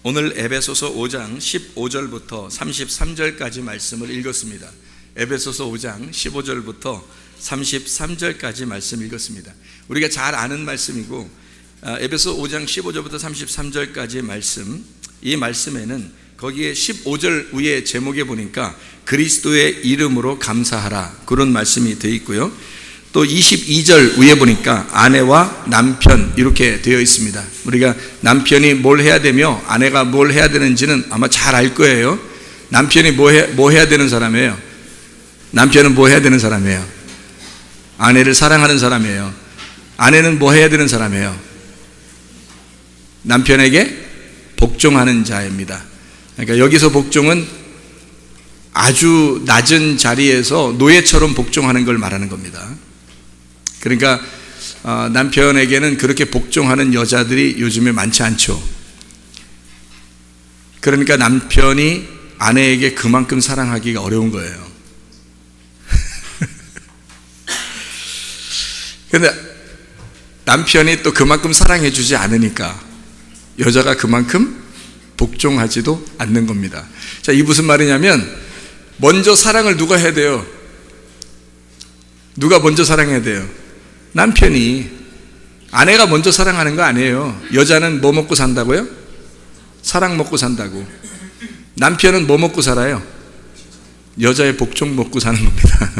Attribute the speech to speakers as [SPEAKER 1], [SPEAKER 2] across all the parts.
[SPEAKER 1] 오늘 에베소서 5장 15절부터 33절까지 말씀을 읽었습니다. 에베소서 5장 15절부터 33절까지 말씀 읽었습니다. 우리가 잘 아는 말씀이고, 에베소 5장 15절부터 33절까지 말씀, 이 말씀에는 거기에 15절 위에 제목에 보니까 그리스도의 이름으로 감사하라, 그런 말씀이 되어 있고요. 또 22절 위에 보니까 아내와 남편 이렇게 되어 있습니다. 우리가 남편이 뭘 해야 되며 아내가 뭘 해야 되는지는 아마 잘 알 거예요. 남편이 뭐 해야 되는 사람이에요? 남편은 뭐 해야 되는 사람이에요? 아내를 사랑하는 사람이에요. 아내는 뭐 해야 되는 사람이에요? 남편에게 복종하는 자입니다. 그러니까 여기서 복종은 아주 낮은 자리에서 노예처럼 복종하는 걸 말하는 겁니다. 그러니까 남편에게는 그렇게 복종하는 여자들이 요즘에 많지 않죠. 그러니까 남편이 아내에게 그만큼 사랑하기가 어려운 거예요. 그런데 남편이 또 그만큼 사랑해 주지 않으니까 여자가 그만큼 복종하지도 않는 겁니다. 자, 이게 무슨 말이냐면, 먼저 사랑을 누가 해야 돼요? 누가 먼저 사랑해야 돼요? 남편이. 아내가 먼저 사랑하는 거 아니에요. 여자는 뭐 먹고 산다고요? 사랑 먹고 산다고. 남편은 뭐 먹고 살아요? 여자의 복종 먹고 사는 겁니다.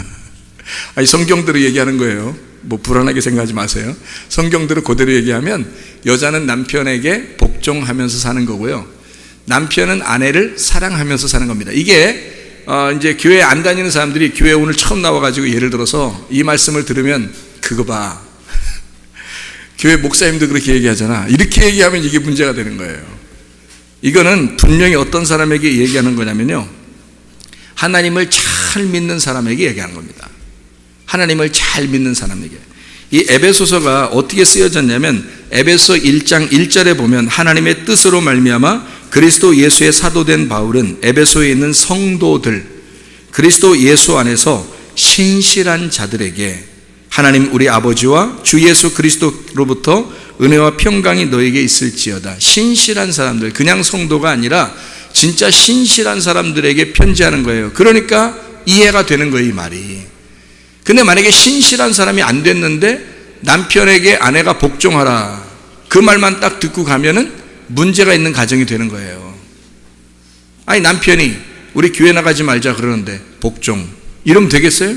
[SPEAKER 1] 아니, 성경대로 얘기하는 거예요. 뭐 불안하게 생각하지 마세요. 성경대로 그대로 얘기하면 여자는 남편에게 복종하면서 사는 거고요, 남편은 아내를 사랑하면서 사는 겁니다. 이게 이제 교회 안 다니는 사람들이 교회 오늘 처음 나와가지고 예를 들어서 이 말씀을 들으면, 그거 봐, 교회 목사님도 그렇게 얘기하잖아, 이렇게 얘기하면 이게 문제가 되는 거예요. 이거는 분명히 어떤 사람에게 얘기하는 거냐면요, 하나님을 잘 믿는 사람에게 얘기하는 겁니다. 하나님을 잘 믿는 사람에게. 이 에베소서가 어떻게 쓰여졌냐면, 에베소 1장 1절에 보면 하나님의 뜻으로 말미암아 그리스도 예수의 사도된 바울은 에베소에 있는 성도들, 그리스도 예수 안에서 신실한 자들에게 하나님 우리 아버지와 주 예수 그리스도로부터 은혜와 평강이 너에게 있을지어다. 신실한 사람들, 그냥 성도가 아니라 진짜 신실한 사람들에게 편지하는 거예요. 그러니까 이해가 되는 거예요, 이 말이. 근데 만약에 신실한 사람이 안 됐는데 남편에게 아내가 복종하라, 그 말만 딱 듣고 가면은 문제가 있는 가정이 되는 거예요. 아니, 남편이 우리 교회 나가지 말자 그러는데 복종, 이러면 되겠어요?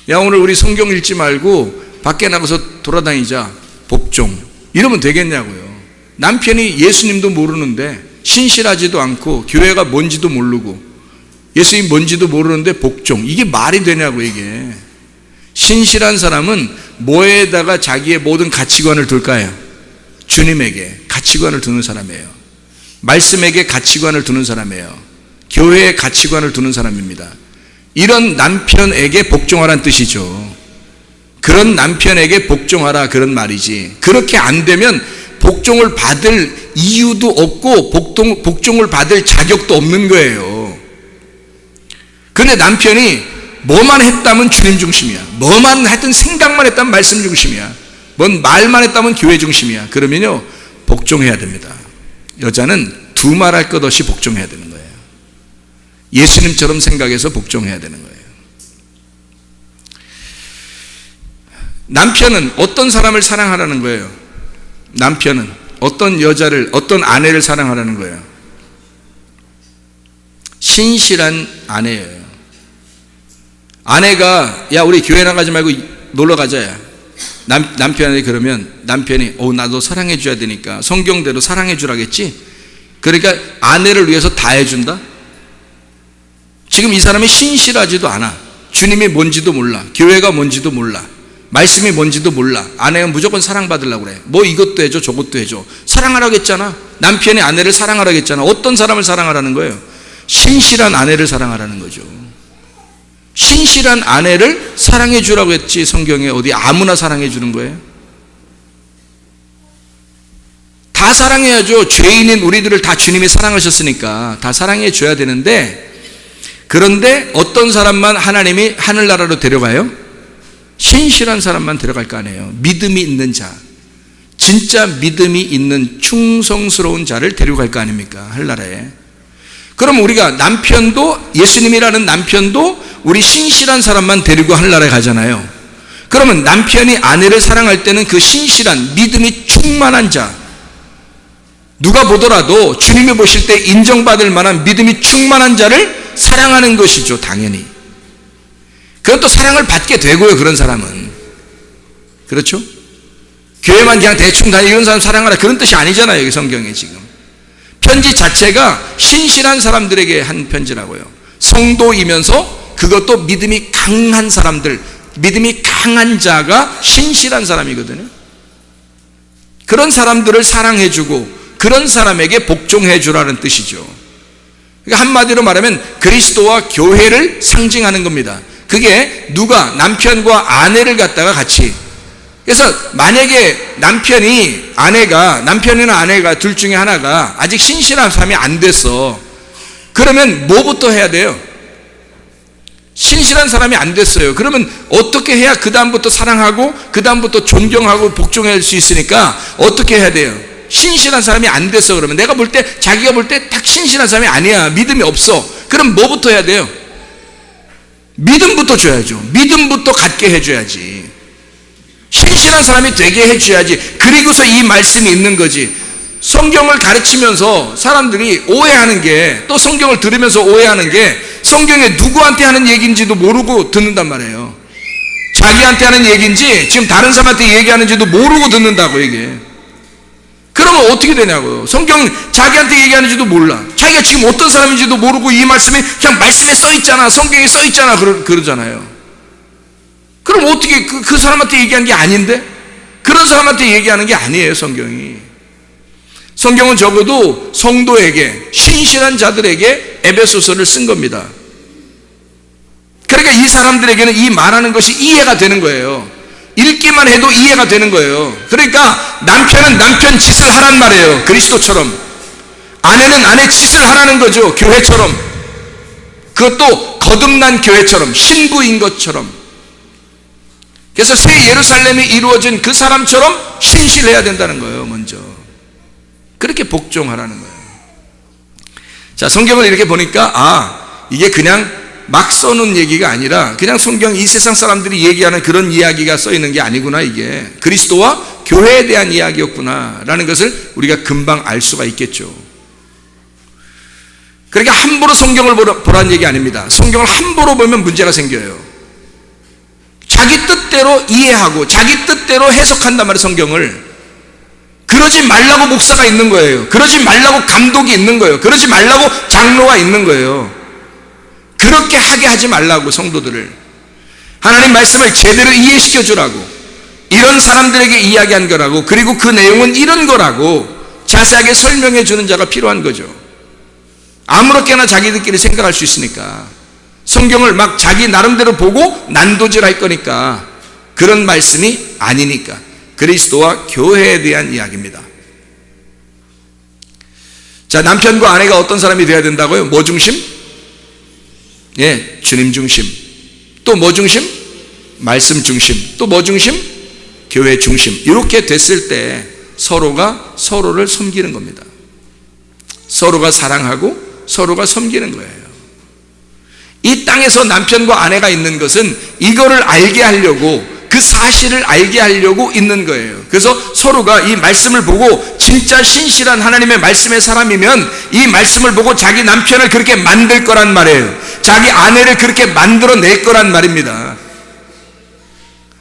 [SPEAKER 1] 야, 오늘 우리 성경 읽지 말고 밖에 나가서 돌아다니자, 복종, 이러면 되겠냐고요. 남편이 예수님도 모르는데, 신실하지도 않고 교회가 뭔지도 모르고 예수님 뭔지도 모르는데 복종, 이게 말이 되냐고. 이게 신실한 사람은 뭐에다가 자기의 모든 가치관을 둘까요? 주님에게 가치관을 두는 사람이에요. 말씀에게 가치관을 두는 사람이에요. 교회의 가치관을 두는 사람입니다. 이런 남편에게 복종하라는 뜻이죠. 그런 남편에게 복종하라, 그런 말이지. 그렇게 안 되면 복종을 받을 이유도 없고 복종을 받을 자격도 없는 거예요. 근데 남편이 뭐만 했다면 주님 중심이야, 뭐만 하여튼 생각만 했다면 말씀 중심이야, 뭔 말만 했다면 교회 중심이야, 그러면요 복종해야 됩니다. 여자는 두말할 것 없이 복종해야 되는 거예요. 예수님처럼 생각해서 복종해야 되는 거예요. 남편은 어떤 사람을 사랑하라는 거예요? 남편은 어떤 여자를, 어떤 아내를 사랑하라는 거예요? 신실한 아내예요. 아내가 야, 우리 교회 나가지 말고 놀러 가자야, 남편에게 그러면 남편이 나도 사랑해 줘야 되니까 성경대로 사랑해 주라겠지. 그러니까 아내를 위해서 다 해준다. 지금 이 사람이 신실하지도 않아. 주님이 뭔지도 몰라, 교회가 뭔지도 몰라, 말씀이 뭔지도 몰라. 아내가 무조건 사랑받으려고 그래. 뭐 이것도 해줘 저것도 해줘. 사랑하라고 했잖아. 남편이 아내를 사랑하라고 했잖아. 어떤 사람을 사랑하라는 거예요? 신실한 아내를 사랑하라는 거죠. 신실한 아내를 사랑해 주라고 했지, 성경에 어디 아무나 사랑해 주는 거예요? 다 사랑해야죠. 죄인인 우리들을 다 주님이 사랑하셨으니까 다 사랑해 줘야 되는데, 그런데 어떤 사람만 하나님이 하늘나라로 데려가요? 신실한 사람만 데려갈 거 아니에요. 믿음이 있는 자, 진짜 믿음이 있는 충성스러운 자를 데려갈 거 아닙니까? 한나라에. 그럼 우리가 남편도, 예수님이라는 남편도 우리 신실한 사람만 데리고 한나라에 가잖아요. 그러면 남편이 아내를 사랑할 때는 그 신실한 믿음이 충만한 자, 누가 보더라도 주님이 보실 때 인정받을 만한 믿음이 충만한 자를 사랑하는 것이죠. 당연히. 그것도 사랑을 받게 되고요. 그런 사람은. 그렇죠? 교회만 그냥 대충 다니는 이런 사람 사랑하라, 그런 뜻이 아니잖아요. 여기 성경에 지금 편지 자체가 신실한 사람들에게 한 편지라고요. 성도이면서 그것도 믿음이 강한 사람들, 믿음이 강한 자가 신실한 사람이거든요. 그런 사람들을 사랑해주고 그런 사람에게 복종해주라는 뜻이죠. 그러니까 한마디로 말하면 그리스도와 교회를 상징하는 겁니다. 그게 누가 남편과 아내를 갖다가 같이, 그래서 만약에 남편이나 아내가 둘 중에 하나가 아직 신실한 사람이 안 됐어, 그러면 뭐부터 해야 돼요? 신실한 사람이 안 됐어요. 그러면 어떻게 해야 그 다음부터 사랑하고 그 다음부터 존경하고 복종할 수 있으니까 어떻게 해야 돼요? 신실한 사람이 안 됐어. 그러면 내가 볼 때, 자기가 볼 때 딱 신실한 사람이 아니야, 믿음이 없어. 그럼 뭐부터 해야 돼요? 믿음부터 줘야죠. 믿음부터 갖게 해줘야지. 신실한 사람이 되게 해줘야지. 그리고서 이 말씀이 있는 거지. 성경을 가르치면서 사람들이 오해하는 게, 또 성경을 들으면서 오해하는 게, 성경에 누구한테 하는 얘기인지도 모르고 듣는단 말이에요. 자기한테 하는 얘기인지 지금 다른 사람한테 얘기하는지도 모르고 듣는다고. 이게 그러면 어떻게 되냐고요. 성경 자기한테 얘기하는지도 몰라. 자기가 지금 어떤 사람인지도 모르고 이 말씀이 그냥 말씀에 써있잖아, 성경에 써있잖아 그러잖아요. 그럼 어떻게 그 사람한테 얘기한 게 아닌데? 그런 사람한테 얘기하는 게 아니에요. 성경은 적어도 성도에게, 신실한 자들에게 에베소서를 쓴 겁니다. 그러니까 이 사람들에게는 이 말하는 것이 이해가 되는 거예요. 읽기만 해도 이해가 되는 거예요. 그러니까 남편은 남편 짓을 하란 말이에요. 그리스도처럼. 아내는 아내 짓을 하라는 거죠. 교회처럼. 그것도 거듭난 교회처럼, 신부인 것처럼. 그래서 새 예루살렘이 이루어진 그 사람처럼 신실해야 된다는 거예요. 먼저 그렇게 복종하라는 거예요. 자, 성경을 이렇게 보니까 이게 그냥 막 써놓은 얘기가 아니라 그냥 성경 이 세상 사람들이 얘기하는 그런 이야기가 써 있는 게 아니구나. 이게 그리스도와 교회에 대한 이야기였구나 라는 것을 우리가 금방 알 수가 있겠죠. 그러니까 함부로 성경을 보라는 얘기 아닙니다. 성경을 함부로 보면 문제가 생겨요. 자기 뜻대로 이해하고 자기 뜻대로 해석한단 말이에요. 성경을. 그러지 말라고 목사가 있는 거예요. 그러지 말라고 감독이 있는 거예요. 그러지 말라고 장로가 있는 거예요. 그렇게 하게 하지 말라고, 성도들을. 하나님 말씀을 제대로 이해시켜 주라고, 이런 사람들에게 이야기한 거라고, 그리고 그 내용은 이런 거라고 자세하게 설명해 주는 자가 필요한 거죠. 아무렇게나 자기들끼리 생각할 수 있으니까, 성경을 막 자기 나름대로 보고 난도질 할 거니까, 그런 말씀이 아니니까. 그리스도와 교회에 대한 이야기입니다. 자, 남편과 아내가 어떤 사람이 되어야 된다고요? 뭐 중심? 예, 주님 중심. 또 뭐 중심? 말씀 중심. 또 뭐 중심? 교회 중심. 이렇게 됐을 때 서로가 서로를 섬기는 겁니다. 서로가 사랑하고 서로가 섬기는 거예요. 이 땅에서 남편과 아내가 있는 것은 이거를 알게 하려고, 그 사실을 알게 하려고 있는 거예요. 그래서 서로가 이 말씀을 보고 진짜 신실한 하나님의 말씀의 사람이면 이 말씀을 보고 자기 남편을 그렇게 만들 거란 말이에요. 자기 아내를 그렇게 만들어낼 거란 말입니다.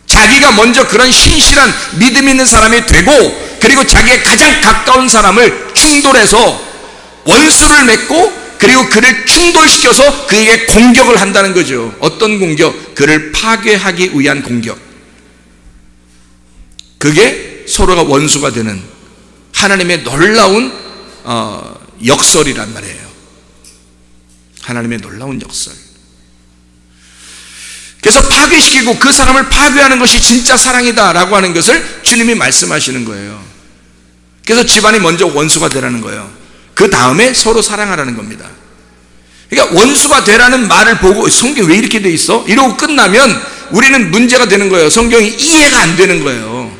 [SPEAKER 1] 자기가 먼저 그런 신실한 믿음 있는 사람이 되고, 그리고 자기의 가장 가까운 사람을 충돌해서 원수를 맺고, 그리고 그를 충돌시켜서 그에게 공격을 한다는 거죠. 어떤 공격? 그를 파괴하기 위한 공격. 그게 서로가 원수가 되는 하나님의 놀라운 역설이란 말이에요. 하나님의 놀라운 역설. 그래서 파괴시키고 그 사람을 파괴하는 것이 진짜 사랑이다 라고 하는 것을 주님이 말씀하시는 거예요. 그래서 집안이 먼저 원수가 되라는 거예요. 그 다음에 서로 사랑하라는 겁니다. 그러니까 원수가 되라는 말을 보고 성경이 왜 이렇게 돼 있어? 이러고 끝나면 우리는 문제가 되는 거예요. 성경이 이해가 안 되는 거예요.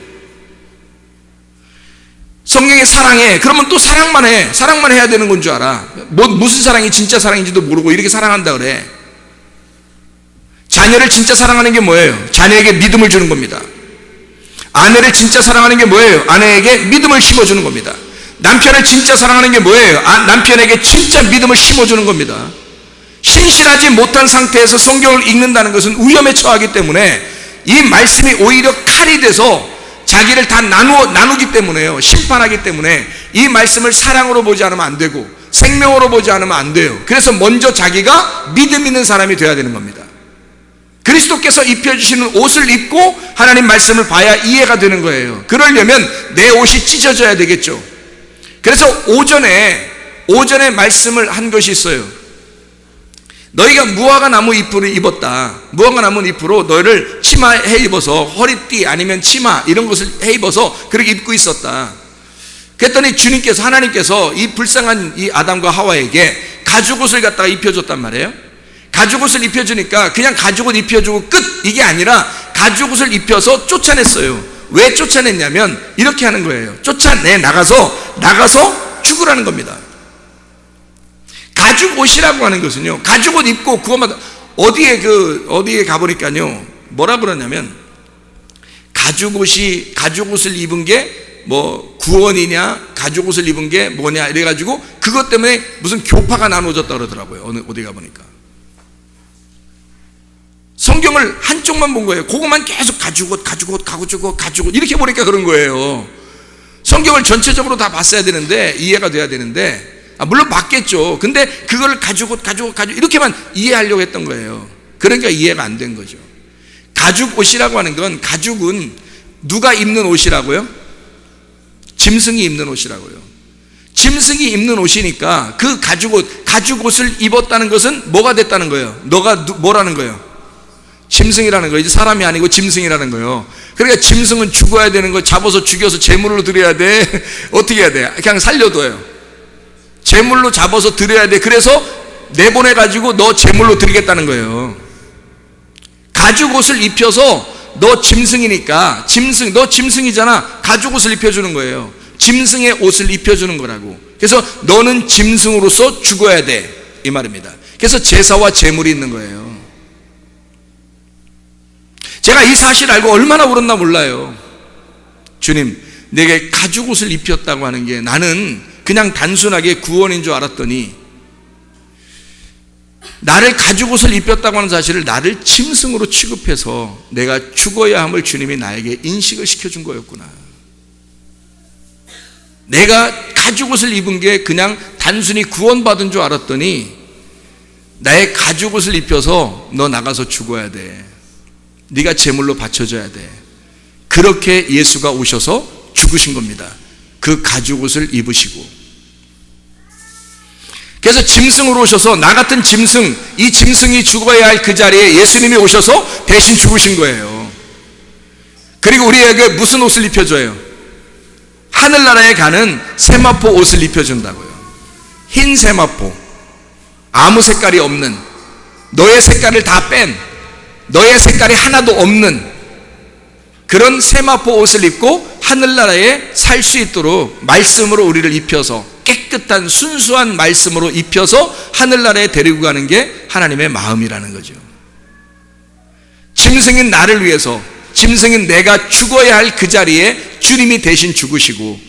[SPEAKER 1] 성경에 사랑해. 그러면 또 사랑만 해. 사랑만 해야 되는 건 줄 알아. 무슨 사랑이 진짜 사랑인지도 모르고 이렇게 사랑한다 그래. 자녀를 진짜 사랑하는 게 뭐예요? 자녀에게 믿음을 주는 겁니다. 아내를 진짜 사랑하는 게 뭐예요? 아내에게 믿음을 심어주는 겁니다. 남편을 진짜 사랑하는 게 뭐예요? 남편에게 진짜 믿음을 심어주는 겁니다. 신실하지 못한 상태에서 성경을 읽는다는 것은 위험에 처하기 때문에 이 말씀이 오히려 칼이 돼서 자기를 다 나누기 때문에요. 심판하기 때문에 이 말씀을 사랑으로 보지 않으면 안 되고 생명으로 보지 않으면 안 돼요. 그래서 먼저 자기가 믿음 있는 사람이 되어야 되는 겁니다. 그리스도께서 입혀주시는 옷을 입고 하나님 말씀을 봐야 이해가 되는 거예요. 그러려면 내 옷이 찢어져야 되겠죠. 그래서 오전에 말씀을 한 것이 있어요. 너희가 무화과 나무 잎을 입었다. 무화과 나무 잎으로 너희를 치마해 입어서 허리띠 아니면 치마 이런 것을 해 입어서 그렇게 입고 있었다. 그랬더니 주님께서 하나님께서 이 불쌍한 이 아담과 하와에게 가죽옷을 갖다가 입혀줬단 말이에요. 가죽옷을 입혀주니까 그냥 가죽옷 입혀주고 끝 이게 아니라 가죽옷을 입혀서 쫓아냈어요. 왜 쫓아냈냐면 이렇게 하는 거예요. 쫓아내 나가서 죽으라는 겁니다. 가죽옷이라고 하는 것은요, 가죽옷 입고 그것마다 어디에 가보니까요, 뭐라 그러냐면 가죽옷을 입은 게 뭐 구원이냐, 가죽옷을 입은 게 뭐냐 이래가지고 그것 때문에 무슨 교파가 나눠졌다 그러더라고요. 어디 가보니까. 성경을 한쪽만 본 거예요. 그것만 계속 가죽옷 이렇게 보니까 그런 거예요. 성경을 전체적으로 다 봤어야 되는데, 이해가 돼야 되는데, 물론 봤겠죠. 근데 그걸 가죽옷 이렇게만 이해하려고 했던 거예요. 그러니까 이해가 안 된 거죠. 가죽옷이라고 하는 건, 가죽은 누가 입는 옷이라고요? 짐승이 입는 옷이라고요. 짐승이 입는 옷이니까 그 가죽옷을 입었다는 것은 뭐가 됐다는 거예요? 뭐라는 거예요? 짐승이라는 거예요. 이제 사람이 아니고 짐승이라는 거예요. 그러니까 짐승은 죽어야 되는 거, 잡아서 죽여서 제물로 드려야 돼. 어떻게 해야 돼? 그냥 살려둬요. 제물로 잡아서 드려야 돼. 그래서 내보내가지고 너 제물로 드리겠다는 거예요. 가죽옷을 입혀서 너 짐승이니까, 너 짐승이잖아. 가죽옷을 입혀주는 거예요. 짐승의 옷을 입혀주는 거라고. 그래서 너는 짐승으로서 죽어야 돼, 이 말입니다. 그래서 제사와 제물이 있는 거예요. 제가 이 사실을 알고 얼마나 울었나 몰라요. 주님, 내게 가죽옷을 입혔다고 하는 게, 나는 그냥 단순하게 구원인 줄 알았더니 나를 가죽옷을 입혔다고 하는 사실을 나를 짐승으로 취급해서 내가 죽어야 함을 주님이 나에게 인식을 시켜준 거였구나. 내가 가죽옷을 입은 게 그냥 단순히 구원받은 줄 알았더니 나의 가죽옷을 입혀서 너 나가서 죽어야 돼. 네가 제물로 바쳐져야 돼. 그렇게 예수가 오셔서 죽으신 겁니다. 그 가죽옷을 입으시고. 그래서 짐승으로 오셔서, 나 같은 짐승, 이 짐승이 죽어야 할 그 자리에 예수님이 오셔서 대신 죽으신 거예요. 그리고 우리에게 무슨 옷을 입혀줘요? 하늘나라에 가는 세마포 옷을 입혀준다고요. 흰 세마포, 아무 색깔이 없는, 너의 색깔을 다 뺀, 너의 색깔이 하나도 없는 그런 세마포 옷을 입고 하늘나라에 살 수 있도록 말씀으로 우리를 입혀서, 깨끗한 순수한 말씀으로 입혀서 하늘나라에 데리고 가는 게 하나님의 마음이라는 거죠. 짐승인 나를 위해서, 짐승인 내가 죽어야 할 그 자리에 주님이 대신 죽으시고,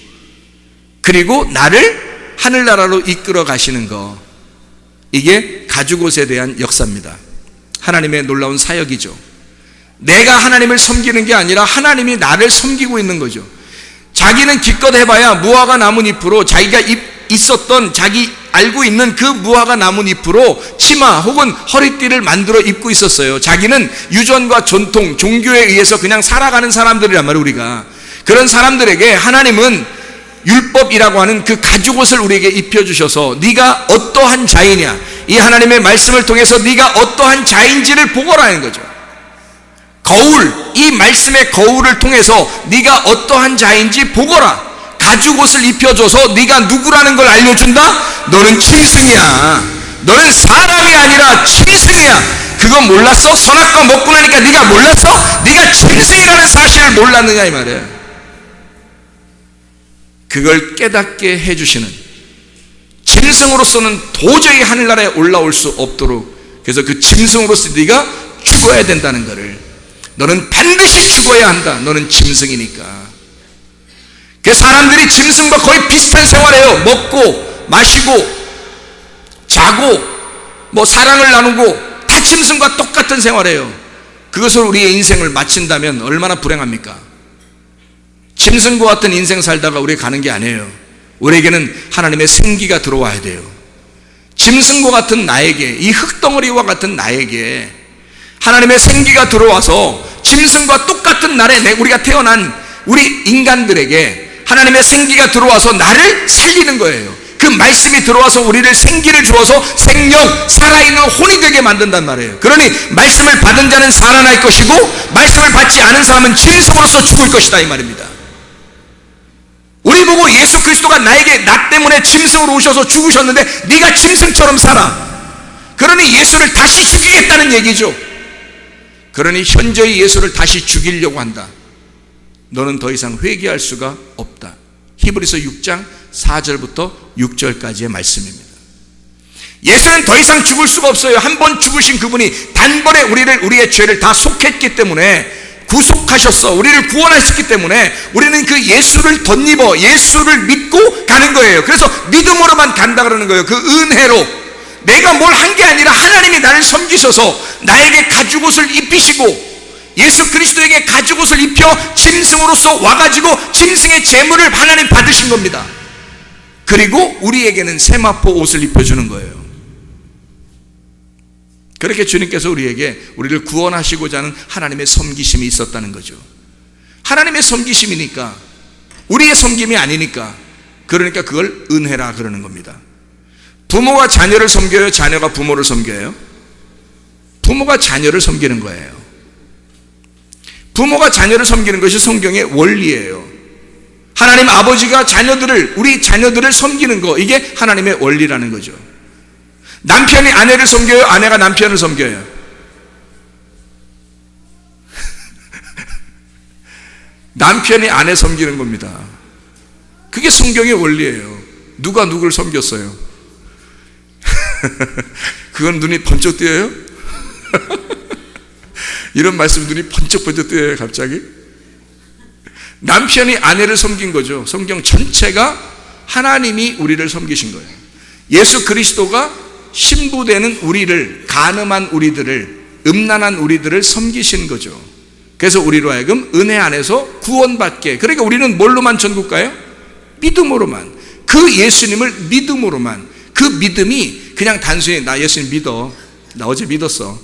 [SPEAKER 1] 그리고 나를 하늘나라로 이끌어 가시는 거, 이게 가죽옷에 대한 역사입니다. 하나님의 놀라운 사역이죠. 내가 하나님을 섬기는 게 아니라 하나님이 나를 섬기고 있는 거죠. 자기는 기껏 해봐야 무화과 나뭇잎으로, 자기가 있었던, 자기 알고 있는 그 무화과 나뭇잎으로 치마 혹은 허리띠를 만들어 입고 있었어요. 자기는 유전과 전통, 종교에 의해서 그냥 살아가는 사람들이란 말이에요. 우리가 그런 사람들에게 하나님은 율법이라고 하는 그 가죽옷을 우리에게 입혀주셔서, 네가 어떠한 자이냐, 이 하나님의 말씀을 통해서 네가 어떠한 자인지를 보거라는 거죠. 거울, 이 말씀의 거울을 통해서 네가 어떠한 자인지 보거라. 가죽옷을 입혀줘서 네가 누구라는 걸 알려준다? 너는 짐승이야. 너는 사람이 아니라 짐승이야. 그거 몰랐어? 선악과 먹고 나니까 네가 몰랐어? 네가 짐승이라는 사실을 몰랐느냐 이 말이에요. 그걸 깨닫게 해주시는, 짐승으로서는 도저히 하늘나라에 올라올 수 없도록, 그래서 그 짐승으로서 네가 죽어야 된다는 것을, 너는 반드시 죽어야 한다, 너는 짐승이니까. 그 사람들이 짐승과 거의 비슷한 생활해요. 먹고 마시고 자고 뭐 사랑을 나누고 다 짐승과 똑같은 생활해요. 그것을 우리의 인생을 마친다면 얼마나 불행합니까? 짐승과 같은 인생 살다가 우리가 가는 게 아니에요. 우리에게는 하나님의 생기가 들어와야 돼요. 짐승과 같은 나에게, 이 흙덩어리와 같은 나에게 하나님의 생기가 들어와서 짐승과 똑같은 날에 우리가 태어난 우리 인간들에게 하나님의 생기가 들어와서 나를 살리는 거예요. 그 말씀이 들어와서 우리를 생기를 주어서 생명, 살아있는 혼이 되게 만든단 말이에요. 그러니 말씀을 받은 자는 살아날 것이고 말씀을 받지 않은 사람은 짐승으로서 죽을 것이다, 이 말입니다. 우리 보고 예수 그리스도가 나에게, 나 때문에 짐승으로 오셔서 죽으셨는데 네가 짐승처럼 살아. 그러니 예수를 다시 죽이겠다는 얘기죠. 그러니 현저히 예수를 다시 죽이려고 한다. 너는 더 이상 회개할 수가 없다. 히브리서 6장 4절부터 6절까지의 말씀입니다. 예수는 더 이상 죽을 수가 없어요. 한 번 죽으신 그분이 단번에 우리의 죄를 다 속했기 때문에, 구속하셨어. 우리를 구원하셨기 때문에 우리는 그 예수를 덧입어 예수를 믿고 가는 거예요. 그래서 믿음으로만 간다 그러는 거예요. 그 은혜로. 내가 뭘 한 게 아니라 하나님이 나를 섬기셔서 나에게 가죽옷을 입히시고, 예수 그리스도에게 가죽옷을 입혀 짐승으로서 와가지고 짐승의 제물을 하나님 받으신 겁니다. 그리고 우리에게는 세마포 옷을 입혀주는 거예요. 그렇게 주님께서 우리를 구원하시고자 하는 하나님의 섬기심이 있었다는 거죠. 하나님의 섬기심이니까, 우리의 섬김이 아니니까, 그러니까 그걸 은혜라 그러는 겁니다. 부모가 자녀를 섬겨요? 자녀가 부모를 섬겨요? 부모가 자녀를 섬기는 거예요. 부모가 자녀를 섬기는 것이 성경의 원리예요. 하나님 아버지가 우리 자녀들을 섬기는 거, 이게 하나님의 원리라는 거죠. 남편이 아내를 섬겨요? 아내가 남편을 섬겨요? 남편이 아내 섬기는 겁니다. 그게 성경의 원리예요. 누가 누구를 섬겼어요? 그건 눈이 번쩍 뜨여요? 이런 말씀 눈이 번쩍번쩍 뜨여요, 갑자기? 남편이 아내를 섬긴 거죠. 성경 전체가 하나님이 우리를 섬기신 거예요. 예수 그리스도가 신부되는 우리를, 간음한 우리들을, 음란한 우리들을 섬기신 거죠. 그래서 우리로 하여금 은혜 안에서 구원받게. 그러니까 우리는 뭘로만 천국 가요? 믿음으로만. 그 예수님을 믿음으로만. 그 믿음이 그냥 단순히 나 예수님 믿어, 나 어제 믿었어,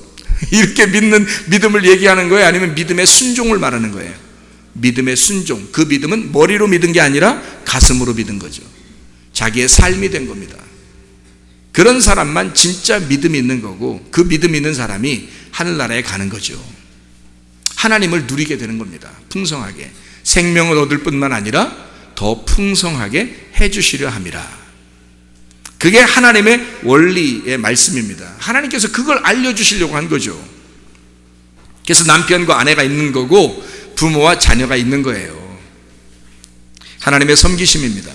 [SPEAKER 1] 이렇게 믿는 믿음을 얘기하는 거예요? 아니면 믿음의 순종을 말하는 거예요? 믿음의 순종. 그 믿음은 머리로 믿은 게 아니라 가슴으로 믿은 거죠. 자기의 삶이 된 겁니다. 그런 사람만 진짜 믿음이 있는 거고, 그 믿음이 있는 사람이 하늘나라에 가는 거죠. 하나님을 누리게 되는 겁니다. 풍성하게. 생명을 얻을 뿐만 아니라 더 풍성하게 해주시려 함이라. 그게 하나님의 원리의 말씀입니다. 하나님께서 그걸 알려주시려고 한 거죠. 그래서 남편과 아내가 있는 거고 부모와 자녀가 있는 거예요. 하나님의 섬기심입니다.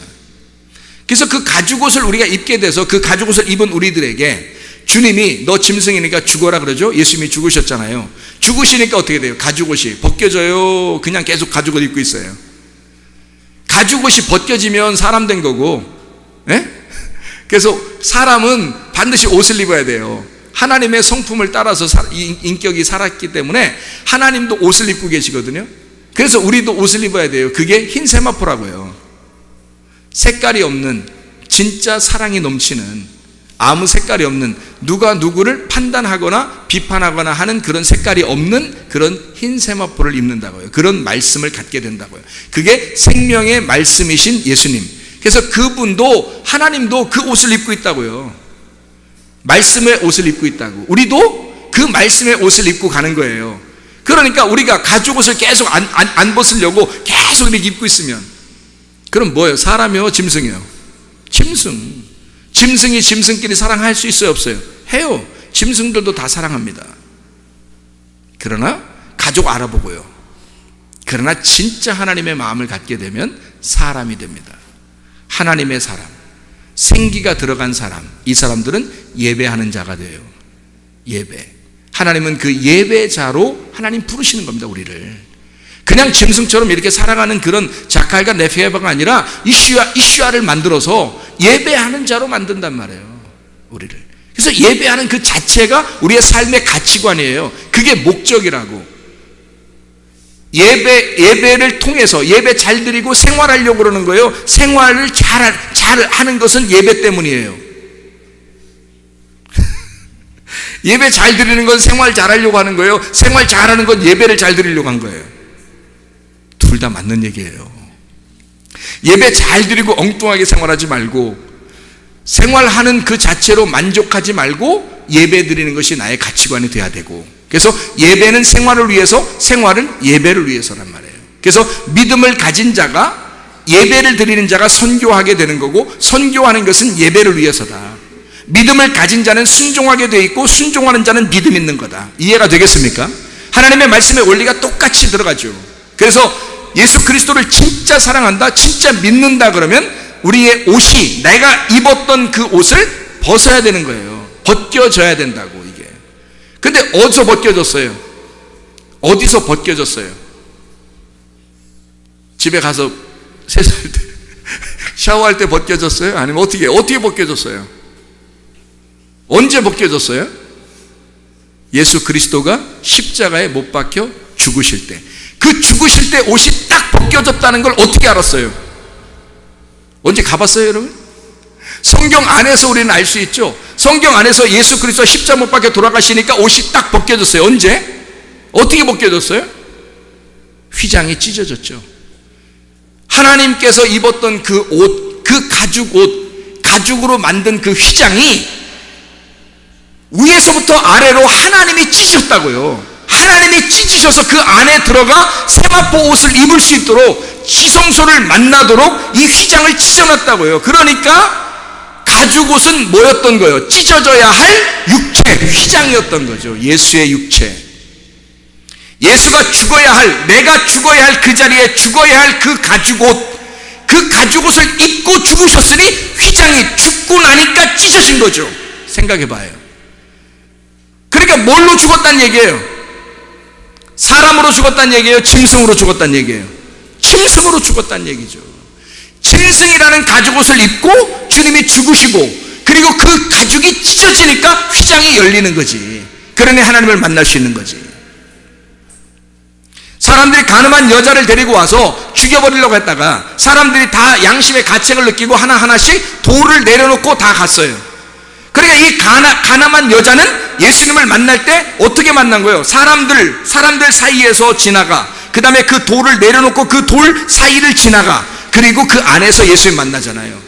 [SPEAKER 1] 그래서 그 가죽옷을 우리가 입게 돼서, 그 가죽옷을 입은 우리들에게 주님이 너 짐승이니까 죽어라 그러죠. 예수님이 죽으셨잖아요. 죽으시니까 어떻게 돼요? 가죽옷이 벗겨져요? 그냥 계속 가죽옷 입고 있어요? 가죽옷이 벗겨지면 사람 된 거고, 예? 그래서 사람은 반드시 옷을 입어야 돼요. 하나님의 성품을 따라서 인격이 살았기 때문에 하나님도 옷을 입고 계시거든요. 그래서 우리도 옷을 입어야 돼요. 그게 흰 세마포라고요. 색깔이 없는, 진짜 사랑이 넘치는, 아무 색깔이 없는, 누가 누구를 판단하거나 비판하거나 하는 그런 색깔이 없는 그런 흰 세마포를 입는다고요. 그런 말씀을 갖게 된다고요. 그게 생명의 말씀이신 예수님. 그래서 그분도, 하나님도 그 옷을 입고 있다고요. 말씀의 옷을 입고 있다고. 우리도 그 말씀의 옷을 입고 가는 거예요. 그러니까 우리가 가죽옷을 계속 안 벗으려고 계속 이렇게 입고 있으면, 그럼 뭐예요? 사람이요? 짐승이요? 짐승. 짐승이 짐승끼리 사랑할 수 있어요? 없어요? 해요. 짐승들도 다 사랑합니다. 그러나 가족 알아보고요. 그러나 진짜 하나님의 마음을 갖게 되면 사람이 됩니다. 하나님의 사람, 생기가 들어간 사람, 이 사람들은 예배하는 자가 돼요. 예배. 하나님은 그 예배자로 하나님 부르시는 겁니다, 우리를. 그냥 짐승처럼 이렇게 살아가는 그런 자칼과 네페바가 아니라 이슈아를 만들어서 예배하는 자로 만든단 말이에요, 우리를. 그래서 예배하는 그 자체가 우리의 삶의 가치관이에요. 그게 목적이라고. 예배를 통해서 예배 잘 드리고 생활하려고 그러는 거예요. 생활을 잘 하는 것은 예배 때문이에요. 예배 잘 드리는 건 생활 잘 하려고 하는 거예요. 생활 잘 하는 건 예배를 잘 드리려고 한 거예요. 둘 다 맞는 얘기예요. 예배 잘 드리고 엉뚱하게 생활하지 말고, 생활하는 그 자체로 만족하지 말고 예배 드리는 것이 나의 가치관이 돼야 되고, 그래서 예배는 생활을 위해서, 생활은 예배를 위해서란 말이에요. 그래서 믿음을 가진 자가, 예배를 드리는 자가 선교하게 되는 거고, 선교하는 것은 예배를 위해서다. 믿음을 가진 자는 순종하게 돼 있고, 순종하는 자는 믿음 있는 거다. 이해가 되겠습니까? 하나님의 말씀의 원리가 똑같이 들어가죠. 그래서 예수 그리스도를 진짜 사랑한다, 진짜 믿는다 그러면 우리의 옷이, 내가 입었던 그 옷을 벗어야 되는 거예요. 벗겨져야 된다고, 이게. 근데 어디서 벗겨졌어요? 어디서 벗겨졌어요? 집에 가서 세수할 때, 샤워할 때 벗겨졌어요? 아니면 어떻게 벗겨졌어요? 언제 벗겨졌어요? 예수 그리스도가 십자가에 못 박혀 죽으실 때, 그 죽으실 때 옷이 딱 벗겨졌다는 걸 어떻게 알았어요? 언제 가봤어요, 여러분? 성경 안에서 우리는 알 수 있죠. 성경 안에서 예수 그리스도 십자가 못 박혀 돌아가시니까 옷이 딱 벗겨졌어요. 언제? 어떻게 벗겨졌어요? 휘장이 찢어졌죠. 하나님께서 입었던 그 옷, 그 가죽으로 만든 그 휘장이 위에서부터 아래로 하나님이 찢으셨다고요. 하나님이 찢으셔서 그 안에 들어가 세마포 옷을 입을 수 있도록, 지성소를 만나도록 이 휘장을 찢어놨다고요. 그러니까 가죽 옷은 뭐였던 거예요? 찢어져야 할 육체, 휘장이었던 거죠. 예수의 육체. 예수가 죽어야 할, 내가 죽어야 할 그 자리에 죽어야 할 그 가죽 옷, 그 가죽 옷을 입고 죽으셨으니 휘장이 죽고 나니까 찢어진 거죠. 생각해 봐요. 그러니까 뭘로 죽었다는 얘기예요? 사람으로 죽었다는 얘기예요? 짐승으로 죽었다는 얘기예요? 짐승으로 죽었다는 얘기죠. 짐승이라는 가죽옷을 입고 주님이 죽으시고, 그리고 그 가죽이 찢어지니까 휘장이 열리는 거지. 그러니 하나님을 만날 수 있는 거지. 사람들이 가늠한 여자를 데리고 와서 죽여버리려고 했다가 사람들이 다 양심의 가책을 느끼고 하나하나씩 돌을 내려놓고 다 갔어요. 그러니까 이 가늠한 여자는 예수님을 만날 때 어떻게 만난 거예요? 사람들 사이에서 지나가, 그 다음에 그 돌을 내려놓고 그 돌 사이를 지나가, 그리고 그 안에서 예수님 만나잖아요.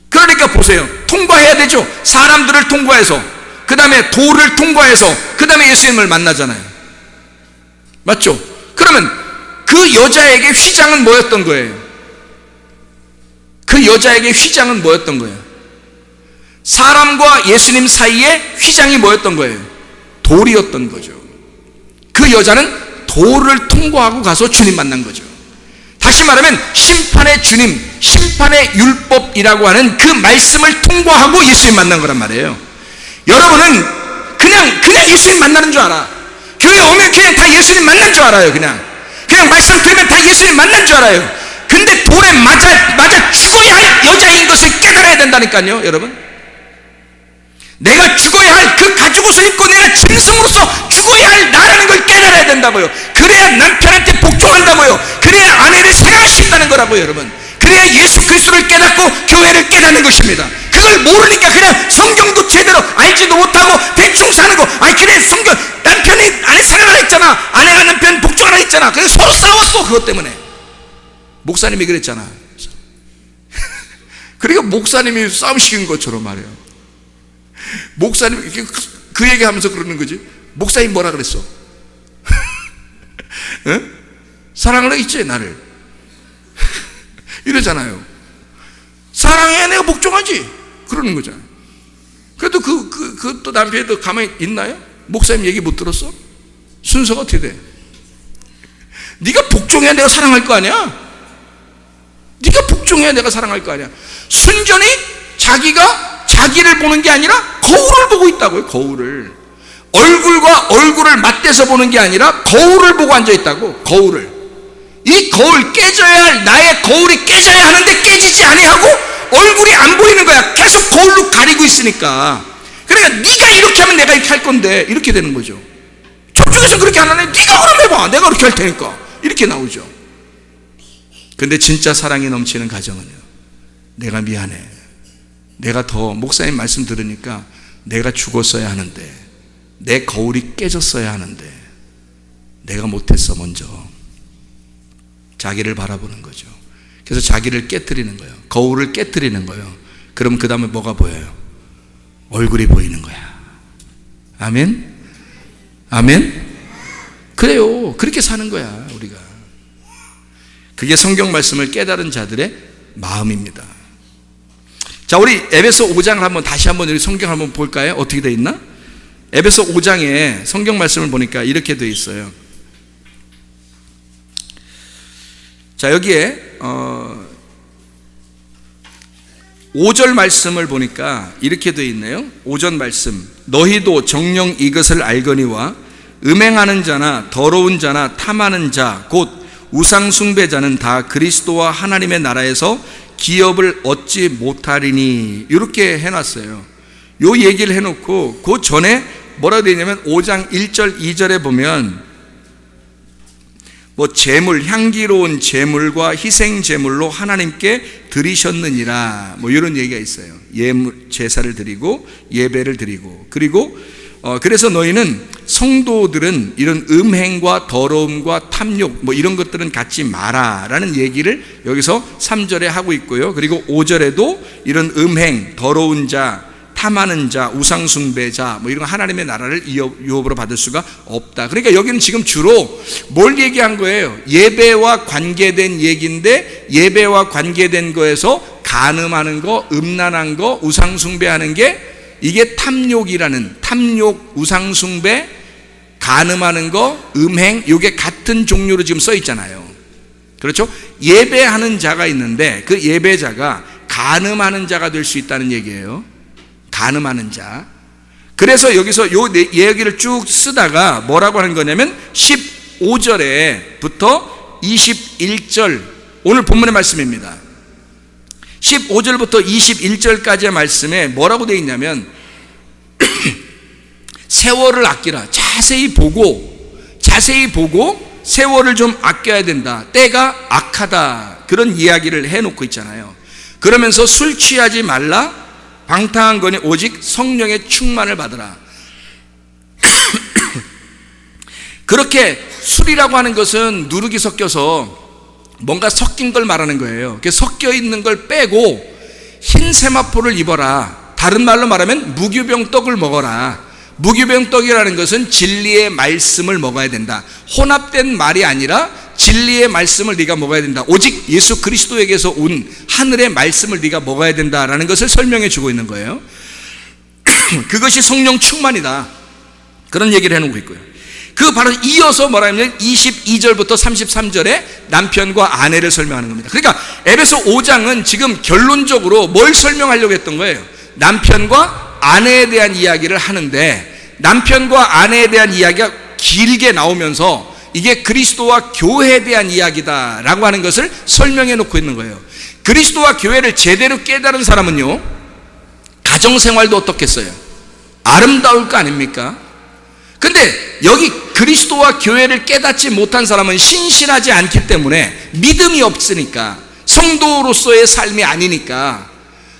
[SPEAKER 1] 그러니까 보세요. 통과해야 되죠. 사람들을 통과해서, 그 다음에 돌을 통과해서, 그 다음에 예수님을 만나잖아요. 맞죠? 그러면 그 여자에게 휘장은 뭐였던 거예요? 그 여자에게 휘장은 뭐였던 거예요? 사람과 예수님 사이에 휘장이 뭐였던 거예요? 돌이었던 거죠. 그 여자는 돌을 통과하고 가서 주님 만난 거죠. 다시 말하면 심판의 주님, 심판의 율법이라고 하는 그 말씀을 통과하고 예수님 만난 거란 말이에요. 여러분은 그냥 예수님 만나는 줄 알아. 교회 오면 그냥 다 예수님 만난 줄 알아요. 그냥 말씀 들으면 다 예수님 만난 줄 알아요. 근데 돌에 맞아 죽어야 할 여자인 것을 깨달아야 된다니까요, 여러분. 내가 죽어야 할 그 가죽옷을 입고 내가 짐승으로서 죽어야 할 나라는 걸 깨달아야 된다고요. 그래야 남편한테 복종한다고요. 그래야 아내를 사랑할 수 있다는 거라고요, 여러분. 그래야 예수 그리스도를 깨닫고 교회를 깨닫는 것입니다. 그걸 모르니까 그냥 성경도 제대로 알지도 못하고 대충 사는 거. 아니 그래, 성경 남편이 아내 사랑하라 했잖아, 아내가 남편 복종하라 했잖아. 그래서 서로 싸웠어, 그것 때문에. 목사님이 그랬잖아. 그러니까 목사님이 싸움시킨 것처럼 말이에요. 목사님 그 얘기하면서 그러는 거지. 목사님 뭐라 그랬어? 응? 사랑을 했지 나를. 이러잖아요. 사랑해, 내가 복종하지. 그러는 거잖아요. 그래도 또 남편도 가만히 있나요? 목사님 얘기 못 들었어? 순서가 어떻게 돼? 네가 복종해야 내가 사랑할 거 아니야? 네가 복종해야 내가 사랑할 거 아니야. 순전히 자기가 자기를 보는 게 아니라 거울을 보고 있다고요. 거울을. 얼굴과 얼굴을 맞대서 보는 게 아니라 거울을 보고 앉아 있다고. 거울을. 이 거울, 깨져야 할 나의 거울이 깨져야 하는데 깨지지 아니하고 얼굴이 안 보이는 거야. 계속 거울로 가리고 있으니까. 그러니까 네가 이렇게 하면 내가 이렇게 할 건데 이렇게 되는 거죠. 저쪽에서 그렇게 안 하네. 네가 그럼 해봐. 내가 그렇게 할 테니까. 이렇게 나오죠. 근데 진짜 사랑이 넘치는 가정은요, 내가 미안해, 내가 더 목사님 말씀 들으니까 내가 죽었어야 하는데, 내 거울이 깨졌어야 하는데 내가 못했어. 먼저 자기를 바라보는 거죠. 그래서 자기를 깨트리는 거예요. 거울을 깨트리는 거예요. 그럼 그 다음에 뭐가 보여요? 얼굴이 보이는 거야. 아멘? 아멘? 그래요. 그렇게 사는 거야 우리가. 그게 성경 말씀을 깨달은 자들의 마음입니다. 자, 우리 에베소 5장을 한번 다시 한번 우리 성경 한번 볼까요? 어떻게 되어 있나? 에베소 5장에 성경 말씀을 보니까 이렇게 되어 있어요. 자, 여기에 5절 말씀을 보니까 이렇게 되어 있네요. 5절 말씀. 너희도 정녕 이것을 알거니와 음행하는 자나 더러운 자나 탐하는 자 곧 우상 숭배자는 다 그리스도와 하나님의 나라에서 기업을 얻지 못하리니, 이렇게 해놨어요. 요 얘기를 해놓고 그 전에 뭐라고 되어 있냐면 5장 1절 2절에 보면 뭐 제물, 향기로운 제물과 희생 제물로 하나님께 드리셨느니라, 뭐 이런 얘기가 있어요. 제사를 드리고 예배를 드리고, 그리고 그래서 너희는, 성도들은 이런 음행과 더러움과 탐욕 뭐 이런 것들은 갖지 마라 라는 얘기를 여기서 3절에 하고 있고요. 그리고 5절에도 이런 음행, 더러운 자, 탐하는 자, 우상숭배자 뭐 이런 거 하나님의 나라를 유업으로 받을 수가 없다. 그러니까 여기는 지금 주로 뭘 얘기한 거예요? 예배와 관계된 얘기인데, 예배와 관계된 거에서 간음하는 거, 음란한 거, 우상숭배하는 게, 이게 탐욕이라는, 탐욕, 우상숭배, 간음하는 거, 음행, 이게 같은 종류로 지금 써 있잖아요. 그렇죠? 예배하는 자가 있는데 그 예배자가 간음하는 자가 될 수 있다는 얘기예요. 간음하는 자. 그래서 여기서 요 얘기를 쭉 쓰다가 뭐라고 하는 거냐면 15절에부터 21절, 오늘 본문의 말씀입니다. 15절부터 21절까지의 말씀에 뭐라고 되어 있냐면 세월을 아끼라. 자세히 보고 세월을 좀 아껴야 된다. 때가 악하다. 그런 이야기를 해놓고 있잖아요. 그러면서 술 취하지 말라. 방탕한 거니 오직 성령의 충만을 받으라. 그렇게 술이라고 하는 것은 누룩이 섞여서 뭔가 섞인 걸 말하는 거예요. 섞여 있는 걸 빼고 흰 세마포를 입어라. 다른 말로 말하면 무교병떡을 먹어라. 무교병떡이라는 것은 진리의 말씀을 먹어야 된다. 혼합된 말이 아니라 진리의 말씀을 네가 먹어야 된다. 오직 예수 그리스도에게서 온 하늘의 말씀을 네가 먹어야 된다라는 것을 설명해 주고 있는 거예요. 그것이 성령 충만이다. 그런 얘기를 해놓고 있고요. 그 바로 이어서 뭐라 하면 22절부터 33절에 남편과 아내를 설명하는 겁니다. 그러니까 에베소 5장은 지금 결론적으로 뭘 설명하려고 했던 거예요? 남편과 아내에 대한 이야기를 하는데, 남편과 아내에 대한 이야기가 길게 나오면서 이게 그리스도와 교회에 대한 이야기다 라고 하는 것을 설명해 놓고 있는 거예요. 그리스도와 교회를 제대로 깨달은 사람은요, 가정생활도 어떻겠어요? 아름다울 거 아닙니까? 근데 여기 그리스도와 교회를 깨닫지 못한 사람은 신실하지 않기 때문에, 믿음이 없으니까, 성도로서의 삶이 아니니까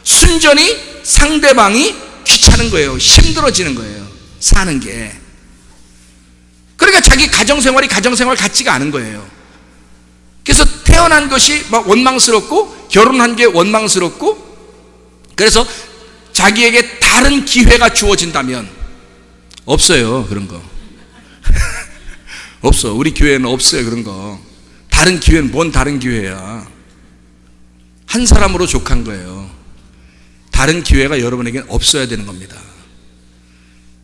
[SPEAKER 1] 순전히 상대방이 귀찮은 거예요. 힘들어지는 거예요. 사는 게. 그러니까 자기 가정생활이 가정생활 같지가 않은 거예요. 그래서 태어난 것이 막 원망스럽고, 결혼한 게 원망스럽고, 그래서 자기에게 다른 기회가 주어진다면, 없어요 그런 거. 없어. 우리 교회는 없어요 그런 거. 다른 기회는 뭔 다른 기회야. 한 사람으로 족한 거예요. 다른 기회가 여러분에게는 없어야 되는 겁니다.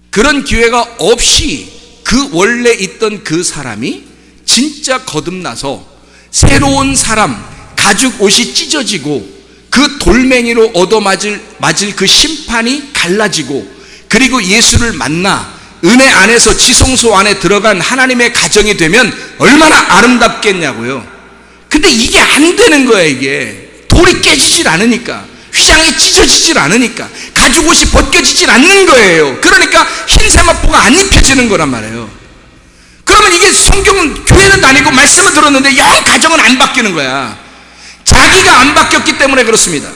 [SPEAKER 1] 그런 기회가 없이 그 원래 있던 그 사람이 진짜 거듭나서 새로운 사람, 가죽 옷이 찢어지고 그 돌멩이로 얻어맞을 그 심판이 갈라지고, 그리고 예수를 만나 은혜 안에서 지성소 안에 들어간 하나님의 가정이 되면 얼마나 아름답겠냐고요. 근데 이게 안 되는 거야. 이게 돌이 깨지질 않으니까, 휘장이 찢어지질 않으니까, 가죽 옷이 벗겨지질 않는 거예요. 그러니까 흰 세마포가 안 입혀지는 거란 말이에요. 그러면 이게 성경은, 교회는 다니고 말씀을 들었는데 영 가정은 안 바뀌는 거야. 자기가 안 바뀌었기 때문에 그렇습니다.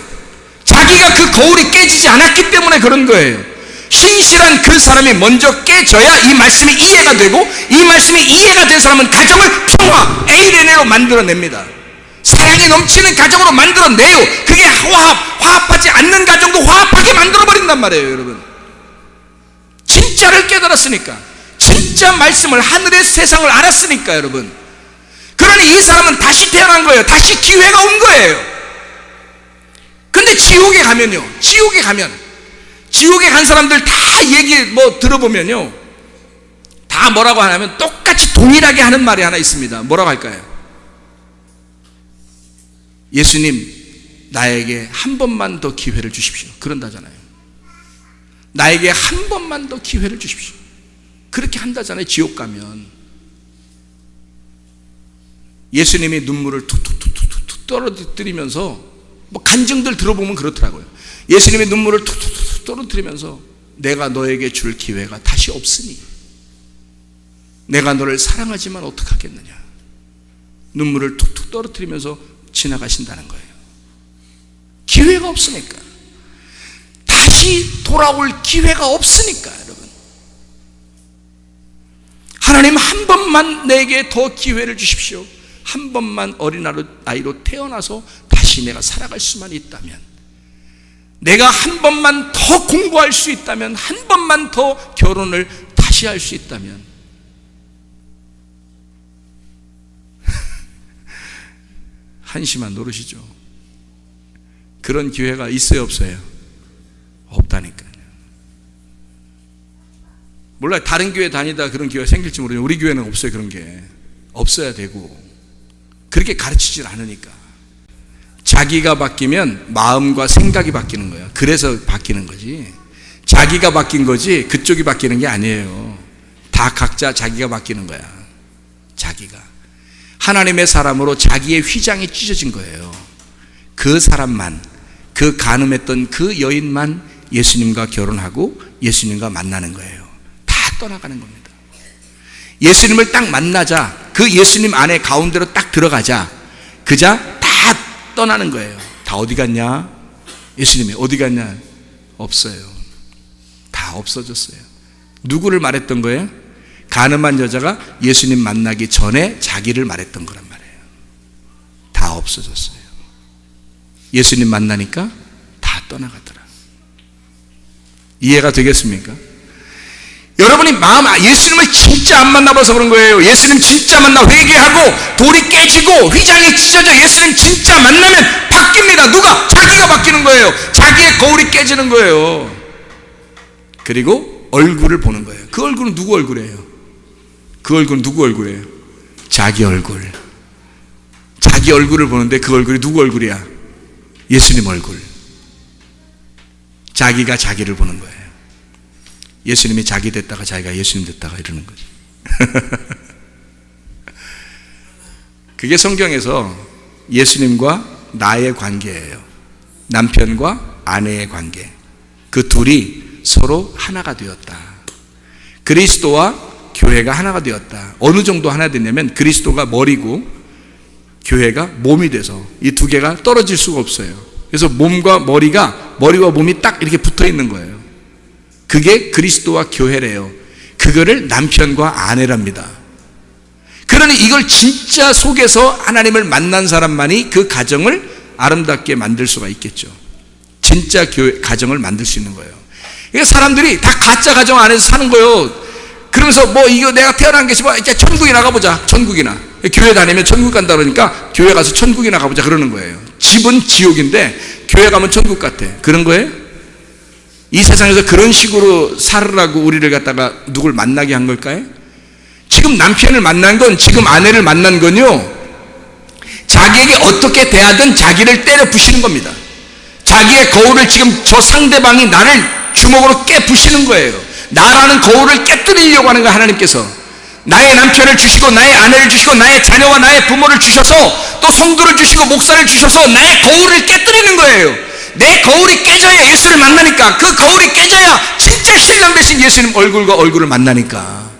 [SPEAKER 1] 자기가 그 거울이 깨지지 않았기 때문에 그런 거예요. 신실한 그 사람이 먼저 깨져야 이 말씀이 이해가 되고, 이 말씀이 이해가 된 사람은 가정을 평화, 에이레네로 만들어냅니다. 사랑이 넘치는 가정으로 만들어내요. 그게 화합하지 않는 가정도 화합하게 만들어버린단 말이에요. 여러분, 진짜를 깨달았으니까, 진짜 말씀을, 하늘의 세상을 알았으니까. 여러분, 그러니 이 사람은 다시 태어난 거예요. 다시 기회가 온 거예요. 근데 지옥에 간 사람들 다 얘기 들어보면요, 다 뭐라고 하냐면 똑같이 동일하게 하는 말이 하나 있습니다. 뭐라고 할까요? 예수님, 나에게 한 번만 더 기회를 주십시오. 그런다잖아요. 나에게 한 번만 더 기회를 주십시오. 그렇게 한다잖아요. 지옥 가면 예수님이 눈물을 툭툭툭툭 떨어뜨리면서, 간증들 들어보면 그렇더라고요. 예수님이 눈물을 툭툭툭 떨어뜨리면서, 내가 너에게 줄 기회가 다시 없으니 내가 너를 사랑하지만 어떡하겠느냐. 눈물을 툭툭 떨어뜨리면서 지나가신다는 거예요. 기회가 없으니까, 다시 돌아올 기회가 없으니까. 여러분, 하나님 한 번만 내게 더 기회를 주십시오. 한 번만 어린아이로 태어나서 다시 내가 살아갈 수만 있다면, 내가 한 번만 더 공부할 수 있다면, 한 번만 더 결혼을 다시 할 수 있다면, 한심한 노릇이죠. 그런 기회가 있어요, 없어요? 없다니까요. 몰라요. 다른 교회 다니다 그런 기회가 생길지 모르지만 우리 교회는 없어요. 그런 게 없어야 되고, 그렇게 가르치질 않으니까. 자기가 바뀌면 마음과 생각이 바뀌는 거예요. 그래서 바뀌는 거지, 자기가 바뀐 거지 그쪽이 바뀌는 게 아니에요. 다 각자 자기가 바뀌는 거야. 자기가 하나님의 사람으로 자기의 휘장이 찢어진 거예요. 그 사람만, 그 간음했던 그 여인만 예수님과 결혼하고 예수님과 만나는 거예요. 다 떠나가는 겁니다. 예수님을 딱 만나자, 그 예수님 안에 가운데로 딱 들어가자, 그자 다 떠나는 거예요. 다 어디 갔냐? 예수님이 어디 갔냐? 없어요. 다 없어졌어요. 누구를 말했던 거예요? 간음한 여자가 예수님 만나기 전에 자기를 말했던 거란 말이에요. 다 없어졌어요. 예수님 만나니까 다 떠나가더라. 이해가 되겠습니까? 여러분이 예수님을 진짜 안 만나봐서 그런 거예요. 예수님 진짜 만나 회개하고 돌이 깨지고 휘장이 찢어져 예수님 진짜 만나면 바뀝니다. 누가? 자기가 바뀌는 거예요. 자기의 거울이 깨지는 거예요. 그리고 얼굴을 보는 거예요. 그 얼굴은 누구 얼굴이에요? 그 얼굴은 누구 얼굴이에요? 자기 얼굴. 자기 얼굴을 보는데 그 얼굴이 누구 얼굴이야? 예수님 얼굴. 자기가 자기를 보는 거예요. 예수님이 자기 됐다가 자기가 예수님 됐다가 이러는 거죠. 그게 성경에서 예수님과 나의 관계예요. 남편과 아내의 관계. 그 둘이 서로 하나가 되었다. 그리스도와 교회가 하나가 되었다. 어느 정도 하나 됐냐면 그리스도가 머리고 교회가 몸이 돼서 이 두 개가 떨어질 수가 없어요. 그래서 머리와 몸이 딱 이렇게 붙어 있는 거예요. 그게 그리스도와 교회래요. 그거를 남편과 아내랍니다. 그러니 이걸 진짜 속에서 하나님을 만난 사람만이 그 가정을 아름답게 만들 수가 있겠죠. 진짜 가정을 만들 수 있는 거예요. 그러니까 사람들이 다 가짜 가정 안에서 사는 거예요. 그러면서 이거 내가 태어난 게 이제 천국이나 가보자. 천국이나. 교회 다니면 천국 간다 그러니까 교회 가서 천국이나 가보자 그러는 거예요. 집은 지옥인데 교회 가면 천국 같아. 그런 거예요? 이 세상에서 그런 식으로 살으라고 우리를 갖다가 누굴 만나게 한 걸까요? 지금 남편을 만난 건, 지금 아내를 만난 건요, 자기에게 어떻게 대하든 자기를 때려 부시는 겁니다. 자기의 거울을 지금 저 상대방이 나를 주먹으로 깨 부시는 거예요. 나라는 거울을 깨뜨리려고 하는 거예요. 하나님께서 나의 남편을 주시고 나의 아내를 주시고 나의 자녀와 나의 부모를 주셔서 또 성도를 주시고 목사를 주셔서 나의 거울을 깨뜨리는 거예요. 내 거울이 깨져야 예수를 만나니까, 그 거울이 깨져야 진짜 신랑 되신 예수님 얼굴과 얼굴을 만나니까.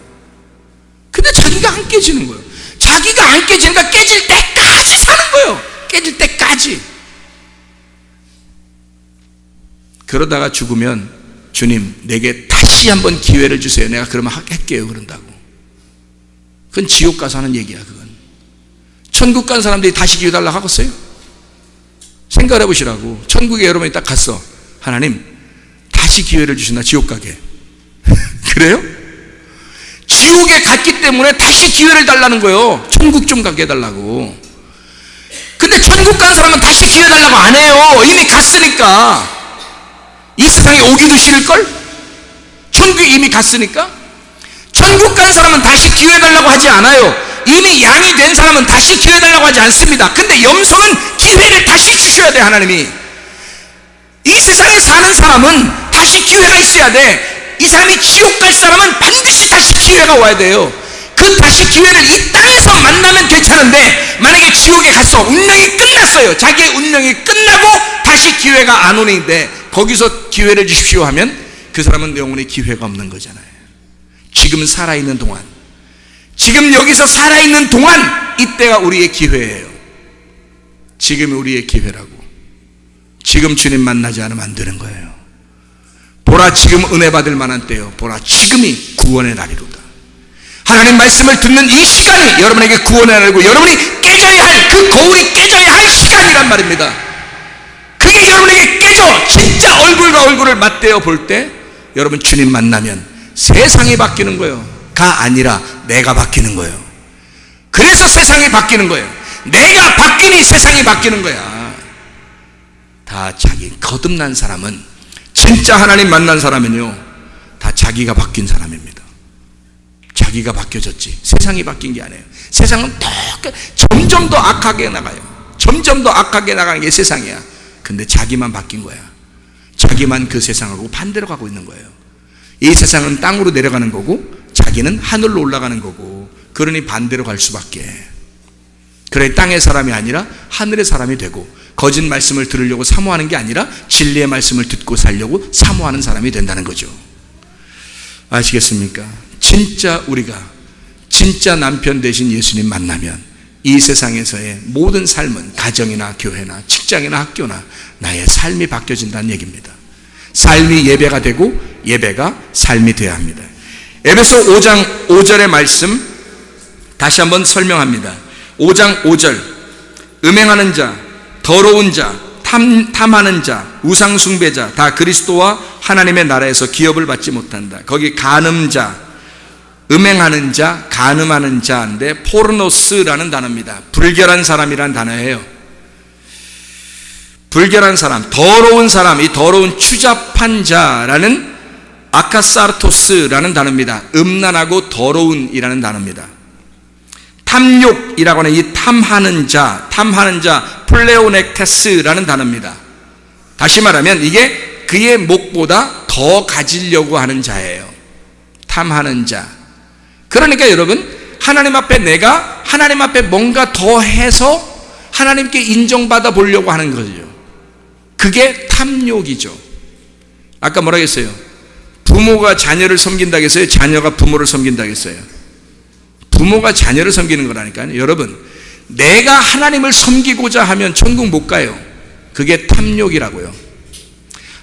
[SPEAKER 1] 근데 자기가 안 깨지는 거예요. 자기가 안 깨지니까 깨질 때까지 사는 거예요. 깨질 때까지. 그러다가 죽으면 주님 내게 다시 한번 기회를 주세요. 내가 그러면 할게요. 그런다고. 그건 지옥 가서 하는 얘기야. 그건 천국 간 사람들이 다시 기회 달라고 하겠어요? 생각해 보시라고. 천국에 여러분이 딱 갔어. 하나님 다시 기회를 주시나 지옥 가게. 그래요? 지옥에 갔기 때문에 다시 기회를 달라는 거예요. 천국 좀 가게 해달라고. 근데 천국 간 사람은 다시 기회 달라고 안 해요. 이미 갔으니까. 이 세상에 오기도 싫을걸? 천국에 이미 갔으니까. 천국 간 사람은 다시 기회 달라고 하지 않아요. 이미 양이 된 사람은 다시 기회 달라고 하지 않습니다. 근데 염소는 기회를 다시 주셔야 돼. 하나님이. 이 세상에 사는 사람은 다시 기회가 있어야 돼. 이 사람이 지옥 갈 사람은 반드시 다시 기회가 와야 돼요. 그 다시 기회를 이 땅에서 만나면 괜찮은데, 만약에 지옥에 갔어, 운명이 끝났어요. 자기의 운명이 끝나고 다시 기회가 안 오는데 거기서 기회를 주십시오 하면 그 사람은 영원히 기회가 없는 거잖아요. 지금 살아있는 동안, 지금 여기서 살아있는 동안 이때가 우리의 기회예요. 지금이 우리의 기회라고. 지금 주님 만나지 않으면 안 되는 거예요. 보라 지금 은혜 받을 만한 때요. 보라 지금이 구원의 날이로다. 하나님 말씀을 듣는 이 시간이 여러분에게 구원의 날이고, 여러분이 깨져야 할, 그 거울이 깨져야 할 시간이란 말입니다. 그게 여러분에게 깨져 진짜 얼굴과 얼굴을 맞대어 볼 때 여러분 주님 만나면 세상이 바뀌는 거예요. 가 아니라 내가 바뀌는 거예요. 그래서 세상이 바뀌는 거예요. 내가 바뀌니 세상이 바뀌는 거야. 다 자기 거듭난 사람은, 진짜 하나님 만난 사람은요, 다 자기가 바뀐 사람입니다. 자기가 바뀌어졌지 세상이 바뀐 게 아니에요. 세상은 점점 더 악하게 나가요. 점점 더 악하게 나가는 게 세상이야. 근데 자기만 바뀐 거야. 자기만 그 세상하고 반대로 가고 있는 거예요. 이 세상은 땅으로 내려가는 거고 자기는 하늘로 올라가는 거고, 그러니 반대로 갈 수밖에. 그래 땅의 사람이 아니라 하늘의 사람이 되고, 거짓 말씀을 들으려고 사모하는 게 아니라 진리의 말씀을 듣고 살려고 사모하는 사람이 된다는 거죠. 아시겠습니까? 진짜 우리가 진짜 남편 되신 예수님 만나면 이 세상에서의 모든 삶은, 가정이나 교회나 직장이나 학교나 나의 삶이 바뀌어진다는 얘기입니다. 삶이 예배가 되고 예배가 삶이 되어야 합니다. 에베소 5장 5절의 말씀 다시 한번 설명합니다. 5장 5절. 음행하는 자, 더러운 자, 탐하는 자, 우상 숭배자 다 그리스도와 하나님의 나라에서 기업을 받지 못한다. 거기 간음자, 음행하는 자, 간음하는 자인데 포르노스라는 단어입니다. 불결한 사람이라는 단어예요. 불결한 사람, 더러운 사람, 이 더러운 추잡한 자라는 아카사르토스라는 단어입니다. 음란하고 더러운이라는 단어입니다. 탐욕이라고 하는 이 탐하는 자 플레오넥테스라는 단어입니다. 다시 말하면 이게 그의 목보다 더 가지려고 하는 자예요. 탐하는 자. 그러니까 여러분, 하나님 앞에 내가 하나님 앞에 뭔가 더 해서 하나님께 인정받아 보려고 하는 거죠. 그게 탐욕이죠. 아까 뭐라고 했어요? 부모가 자녀를 섬긴다고 했어요? 자녀가 부모를 섬긴다고 했어요? 부모가 자녀를 섬기는 거라니까요. 여러분, 내가 하나님을 섬기고자 하면 천국 못 가요. 그게 탐욕이라고요.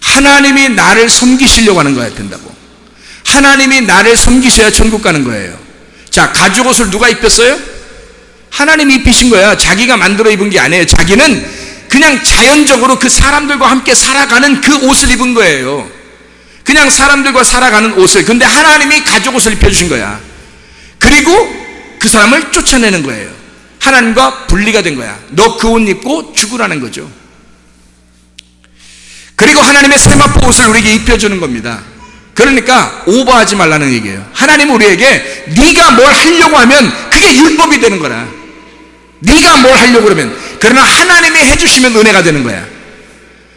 [SPEAKER 1] 하나님이 나를 섬기시려고 하는 거야 된다고. 하나님이 나를 섬기셔야 천국 가는 거예요. 자, 가죽 옷을 누가 입혔어요? 하나님이 입히신 거야. 자기가 만들어 입은 게 아니에요. 자기는 그냥 자연적으로 그 사람들과 함께 살아가는 그 옷을 입은 거예요. 그냥 사람들과 살아가는 옷을. 근데 하나님이 가죽 옷을 입혀주신 거야. 그리고 그 사람을 쫓아내는 거예요. 하나님과 분리가 된 거야. 너 그 옷 입고 죽으라는 거죠. 그리고 하나님의 세마포 옷을 우리에게 입혀주는 겁니다. 그러니까 오버하지 말라는 얘기예요. 하나님은 우리에게 네가 뭘 하려고 하면 그게 율법이 되는 거라. 네가 뭘 하려고 그러면. 그러나 하나님이 해주시면 은혜가 되는 거야.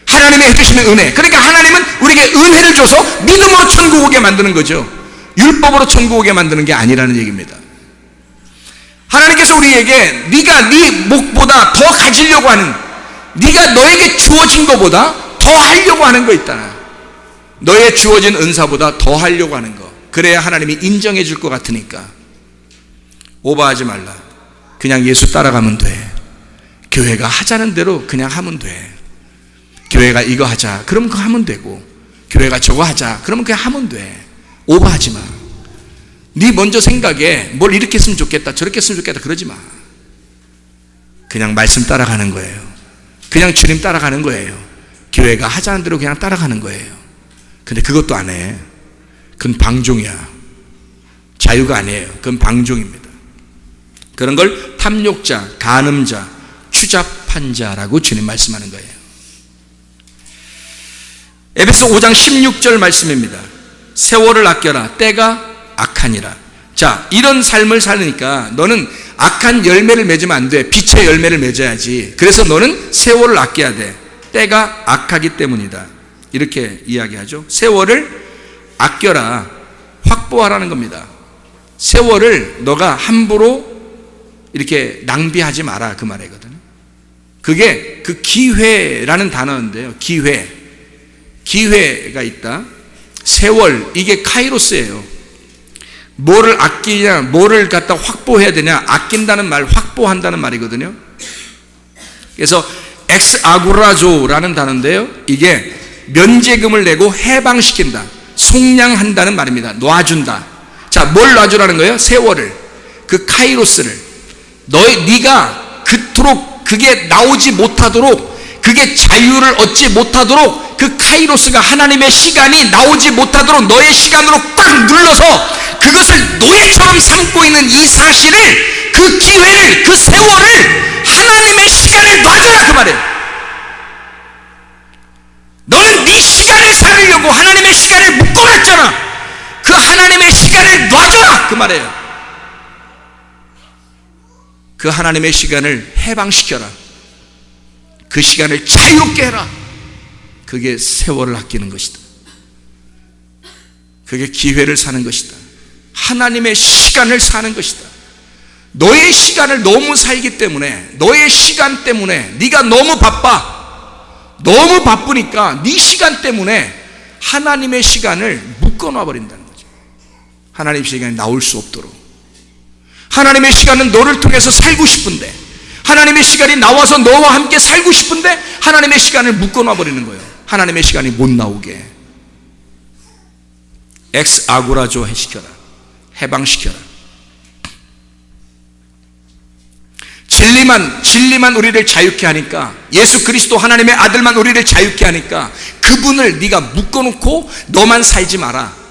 [SPEAKER 1] 하나님이 해주시면 은혜. 그러니까 하나님은 우리에게 은혜를 줘서 믿음으로 천국 오게 만드는 거죠. 율법으로 천국 오게 만드는 게 아니라는 얘기입니다. 하나님께서 우리에게 네가 네 목보다 더 가지려고 하는, 네가 너에게 주어진 것보다 더 하려고 하는 거 있다. 너의 주어진 은사보다 더 하려고 하는 거. 그래야 하나님이 인정해 줄 것 같으니까. 오버하지 말라. 그냥 예수 따라가면 돼. 교회가 하자는 대로 그냥 하면 돼. 교회가 이거 하자 그러면 그거 하면 되고, 교회가 저거 하자 그러면 그냥 하면 돼. 오버하지 마. 네 먼저 생각에 뭘 이렇게 했으면 좋겠다 저렇게 했으면 좋겠다 그러지 마. 그냥 말씀 따라가는 거예요. 그냥 주님 따라가는 거예요. 교회가 하자는 대로 그냥 따라가는 거예요. 근데 그것도 안 해. 그건 방종이야. 자유가 아니에요. 그건 방종입니다. 그런 걸 탐욕자, 간음자, 추잡한 자라고 주님 말씀하는 거예요. 에베소 5장 16절 말씀입니다. 세월을 아껴라. 때가 악하니라. 자, 이런 삶을 살으니까 너는 악한 열매를 맺으면 안 돼. 빛의 열매를 맺어야지. 그래서 너는 세월을 아껴야 돼. 때가 악하기 때문이다. 이렇게 이야기하죠. 세월을 아껴라. 확보하라는 겁니다. 세월을 너가 함부로 이렇게 낭비하지 마라. 그 말이거든요. 그게 그 기회라는 단어인데요. 기회가 있다. 세월, 이게 카이로스예요. 뭐를 아끼냐, 뭐를 갖다 확보해야 되냐. 아낀다는 말, 확보한다는 말이거든요. 그래서 엑스아구라조라는 단어인데요. 이게 면제금을 내고 해방시킨다, 속량한다는 말입니다. 놔준다. 자, 뭘 놔주라는 거예요? 세월을, 그 카이로스를. 네가 그토록 그게 나오지 못하도록, 그게 자유를 얻지 못하도록, 그 카이로스가 하나님의 시간이 나오지 못하도록 너의 시간으로 꽉 눌러서 그것을 노예처럼 삼고 있는 이 사실을, 그 기회를, 그 세월을 하나님의 시간에 놔줘라 그 말이에요. 너는 네 시간을 살으려고 하나님의 시간을 묶어놨잖아. 그 하나님의 시간을 놔줘라 그 말이에요. 그 하나님의 시간을 해방시켜라. 그 시간을 자유롭게 해라. 그게 세월을 아끼는 것이다. 그게 기회를 사는 것이다. 하나님의 시간을 사는 것이다. 너의 시간을 너무 살기 때문에, 너의 시간 때문에, 네가 너무 바빠. 너무 바쁘니까 네 시간 때문에 하나님의 시간을 묶어놔 버린다는 거죠. 하나님의 시간이 나올 수 없도록. 하나님의 시간은 너를 통해서 살고 싶은데, 하나님의 시간이 나와서 너와 함께 살고 싶은데 하나님의 시간을 묶어놔 버리는 거예요. 하나님의 시간이 못 나오게. 엑스아구라조 시켜라. 해방시켜라. 진리만 우리를 자유케 하니까, 예수 그리스도 하나님의 아들만 우리를 자유케 하니까 그분을 네가 묶어놓고 너만 살지 마라.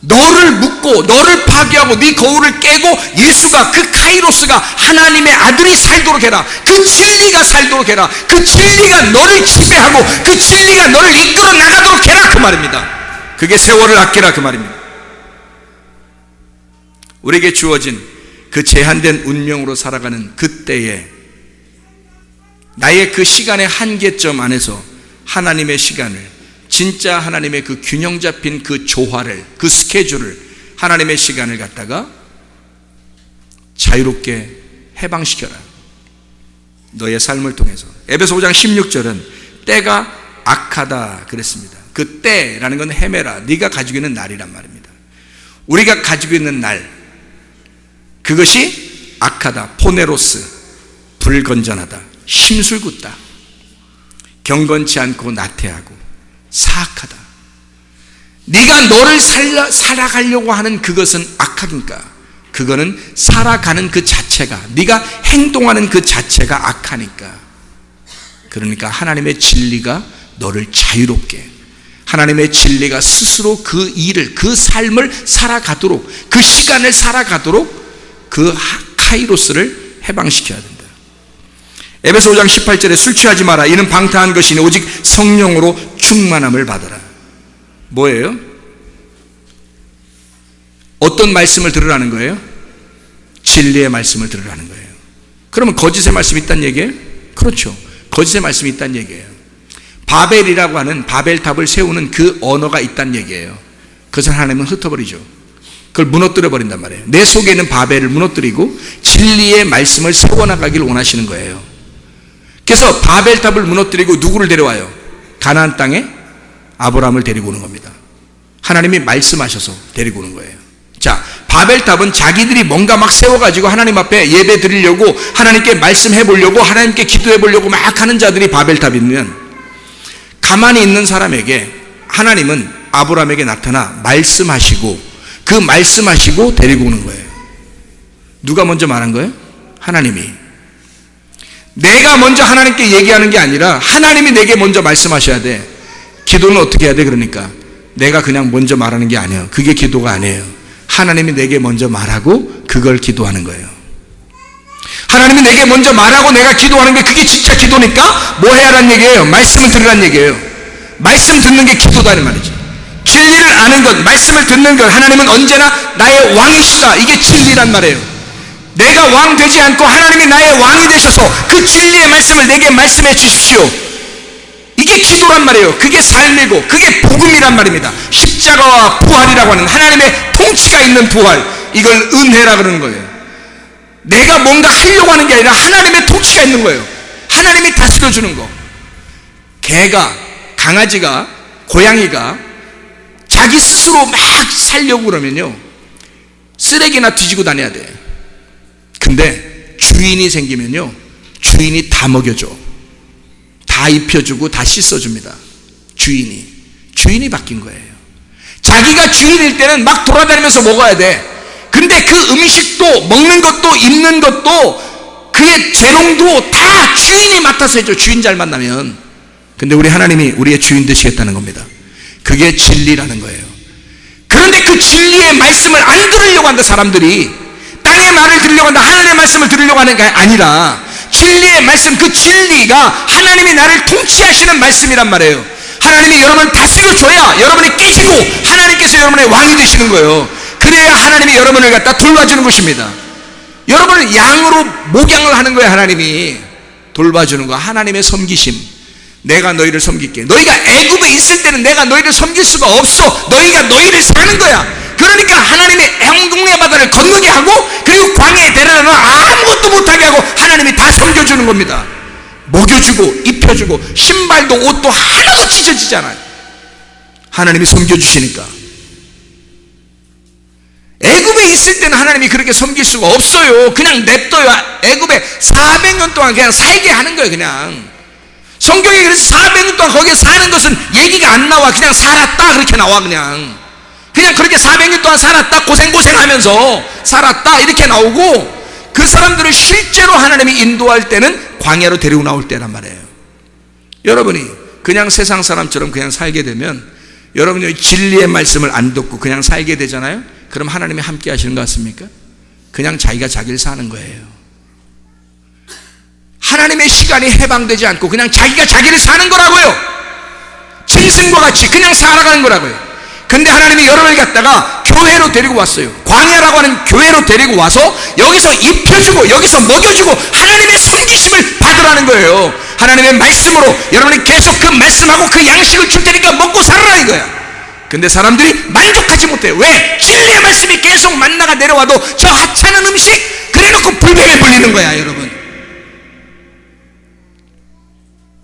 [SPEAKER 1] 너를 묶고 너를 파괴하고 네 거울을 깨고 예수가, 그 카이로스가, 하나님의 아들이 살도록 해라. 그 진리가 살도록 해라. 그 진리가 너를 지배하고 그 진리가 너를 이끌어 나가도록 해라 그 말입니다. 그게 세월을 아끼라 그 말입니다. 우리에게 주어진 그 제한된 운명으로 살아가는 그때에 나의 그 시간의 한계점 안에서 하나님의 시간을, 진짜 하나님의 그 균형 잡힌 그 조화를, 그 스케줄을, 하나님의 시간을 갖다가 자유롭게 해방시켜라. 너의 삶을 통해서. 에베소 5장 16절은 때가 악하다 그랬습니다. 그 때라는 건 헤매라, 네가 가지고 있는 날이란 말입니다. 우리가 가지고 있는 날, 그것이 악하다. 포네로스, 불건전하다, 심술궂다, 경건치 않고 나태하고 사악하다. 네가 너를 살아가려고 하는 그것은 악하니까, 그거는 살아가는 그 자체가, 네가 행동하는 그 자체가 악하니까. 그러니까 하나님의 진리가 너를 자유롭게, 하나님의 진리가 스스로 그 일을, 그 삶을 살아가도록, 그 시간을 살아가도록 그 카이로스를 해방시켜야 된다. 에베소 5장 18절에 술 취하지 마라. 이는 방탕한 것이니 오직 성령으로 충만함을 받아라. 뭐예요? 어떤 말씀을 들으라는 거예요? 진리의 말씀을 들으라는 거예요. 그러면 거짓의 말씀이 있다는 얘기예요? 그렇죠. 거짓의 말씀이 있다는 얘기예요. 바벨이라고 하는 바벨탑을 세우는 그 언어가 있다는 얘기예요. 그것을 하나님은 흩어버리죠. 그걸 무너뜨려 버린단 말이에요. 내 속에 있는 바벨을 무너뜨리고 진리의 말씀을 세워나가기를 원하시는 거예요. 그래서 바벨탑을 무너뜨리고 누구를 데려와요? 가나안 땅에 아브라함을 데리고 오는 겁니다. 하나님이 말씀하셔서 데리고 오는 거예요. 자, 바벨탑은 자기들이 뭔가 막 세워가지고 하나님 앞에 예배 드리려고, 하나님께 말씀해 보려고, 하나님께 기도해 보려고 막 하는 자들이 바벨탑이면, 가만히 있는 사람에게 하나님은 아브라함에게 나타나 말씀하시고, 그 말씀하시고 데리고 오는 거예요. 누가 먼저 말한 거예요? 하나님이. 내가 먼저 하나님께 얘기하는 게 아니라 하나님이 내게 먼저 말씀하셔야 돼. 기도는 어떻게 해야 돼? 그러니까 내가 그냥 먼저 말하는 게 아니에요. 그게 기도가 아니에요. 하나님이 내게 먼저 말하고 그걸 기도하는 거예요. 하나님이 내게 먼저 말하고 내가 기도하는 게 그게 진짜 기도니까 뭐 해야 하는 얘기예요? 말씀을 들으라는 얘기예요. 말씀 듣는 게 기도다는 말이죠. 진리를 아는 것, 말씀을 듣는 것, 하나님은 언제나 나의 왕이시다. 이게 진리란 말이에요. 내가 왕 되지 않고 하나님이 나의 왕이 되셔서 그 진리의 말씀을 내게 말씀해 주십시오. 이게 기도란 말이에요. 그게 삶이고 그게 복음이란 말입니다. 십자가와 부활이라고 하는 하나님의 통치가 있는 부활, 이걸 은혜라 그러는 거예요. 내가 뭔가 하려고 하는 게 아니라 하나님의 통치가 있는 거예요. 하나님이 다스려 주는 거. 개가, 강아지가, 고양이가 자기 스스로 막 살려고 그러면요, 쓰레기나 뒤지고 다녀야 돼. 근데 주인이 생기면요, 주인이 다 먹여줘. 다 입혀주고 다 씻어줍니다. 주인이 바뀐 거예요. 자기가 주인일 때는 막 돌아다니면서 먹어야 돼. 근데 그 음식도 먹는 것도 입는 것도 그의 재롱도 다 주인이 맡아서 해줘. 주인 잘 만나면. 근데 우리 하나님이 우리의 주인 되시겠다는 겁니다. 그게 진리라는 거예요. 그런데 그 진리의 말씀을 안 들으려고 한다. 사람들이 땅의 말을 들으려고 한다. 하늘의 말씀을 들으려고 하는 게 아니라 진리의 말씀, 그 진리가 하나님이 나를 통치하시는 말씀이란 말이에요. 하나님이 여러분을 다스려줘야 여러분이 깨지고 하나님께서 여러분의 왕이 되시는 거예요. 그래야 하나님이 여러분을 갖다 돌봐주는 것입니다. 여러분을 양으로 목양을 하는 거예요. 하나님이 돌봐주는 거. 하나님의 섬기심. 내가 너희를 섬길게. 너희가 애굽에 있을 때는 내가 너희를 섬길 수가 없어. 너희가 너희를 사는 거야. 그러니까 하나님의 행동의 바다를 건너게 하고, 그리고 광야에 데려다가 아무것도 못하게 하고 하나님이 다 섬겨주는 겁니다. 먹여주고 입혀주고 신발도 옷도 하나도 찢어지잖아요. 하나님이 섬겨주시니까. 애굽에 있을 때는 하나님이 그렇게 섬길 수가 없어요. 그냥 냅둬요. 애굽에 400년 동안 그냥 살게 하는 거예요. 그냥 성경에 그래서 400년 동안 거기에 사는 것은 얘기가 안 나와. 그냥 살았다 그렇게 나와. 그냥 그렇게 400년 동안 살았다, 고생하면서 살았다 이렇게 나오고, 그 사람들을 실제로 하나님이 인도할 때는 광야로 데리고 나올 때란 말이에요. 여러분이 그냥 세상 사람처럼 그냥 살게 되면, 여러분이 진리의 말씀을 안 듣고 그냥 살게 되잖아요. 그럼 하나님이 함께 하시는 것 같습니까? 그냥 자기가 자기를 사는 거예요. 하나님의 시간이 해방되지 않고 그냥 자기가 자기를 사는 거라고요. 짐승과 같이 그냥 살아가는 거라고요. 근데 하나님이 여러분을 갖다가 교회로 데리고 왔어요. 광야라고 하는 교회로 데리고 와서 여기서 입혀주고 여기서 먹여주고 하나님의 섬기심을 받으라는 거예요. 하나님의 말씀으로 여러분이 계속 그 말씀하고 그 양식을 줄 테니까 먹고 살아라 이거야. 근데 사람들이 만족하지 못해요. 왜? 진리의 말씀이 계속 만나가 내려와도 저 하찮은 음식 그래놓고 불뱀에 물리는 거야. 여러분,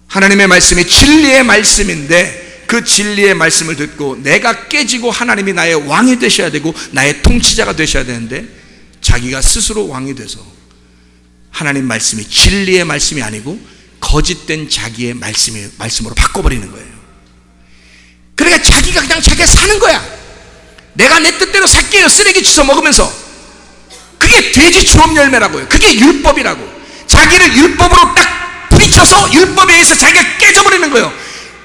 [SPEAKER 1] 하나님의 말씀이 진리의 말씀인데 그 진리의 말씀을 듣고 내가 깨지고 하나님이 나의 왕이 되셔야 되고 나의 통치자가 되셔야 되는데, 자기가 스스로 왕이 돼서 하나님 말씀이 진리의 말씀이 아니고 거짓된 자기의 말씀으로 바꿔버리는 거예요. 그러니까 자기가 그냥 자기가 사는 거야. 내가 내 뜻대로 살게요. 쓰레기 주워 먹으면서. 그게 돼지 주업 열매라고요. 그게 율법이라고. 자기를 율법으로 딱 부딪혀서 율법에 의해서 자기가 깨져버리는 거예요.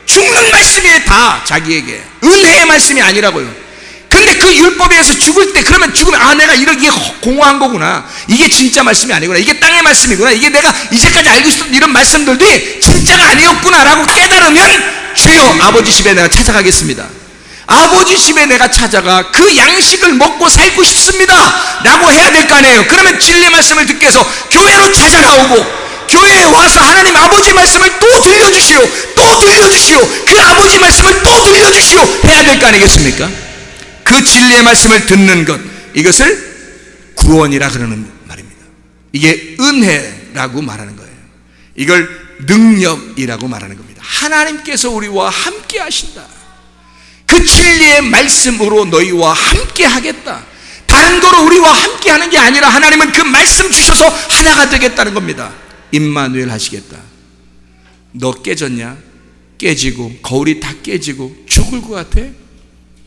[SPEAKER 1] 죽는 말씀이에요. 다 자기에게 은혜의 말씀이 아니라고요. 근데 그 율법에 의해서 죽을 때, 그러면 죽으면 내가 이게 공허한 거구나, 이게 진짜 말씀이 아니구나, 이게 땅의 말씀이구나, 이게 내가 이제까지 알고 있었던 이런 말씀들이 진짜가 아니었구나 라고 깨달으면 주여 아버지 집에 내가 찾아가겠습니다. 아버지 집에 내가 찾아가 그 양식을 먹고 살고 싶습니다 라고 해야 될 거 아니에요. 그러면 진리의 말씀을 듣기 위해서 교회로 찾아나오고, 교회에 와서 하나님 아버지 말씀을 또 들려주시오, 또 들려주시오, 그 아버지 말씀을 또 들려주시오 해야 될 거 아니겠습니까? 그 진리의 말씀을 듣는 것, 이것을 구원이라 그러는 말입니다. 이게 은혜라고 말하는 거예요. 이걸 능력이라고 말하는 겁니다. 하나님께서 우리와 함께 하신다. 그 진리의 말씀으로 너희와 함께 하겠다. 다른 거로 우리와 함께 하는 게 아니라 하나님은 그 말씀 주셔서 하나가 되겠다는 겁니다. 임마누엘 하시겠다. 너 깨졌냐? 깨지고 거울이 다 깨지고 죽을 것 같아?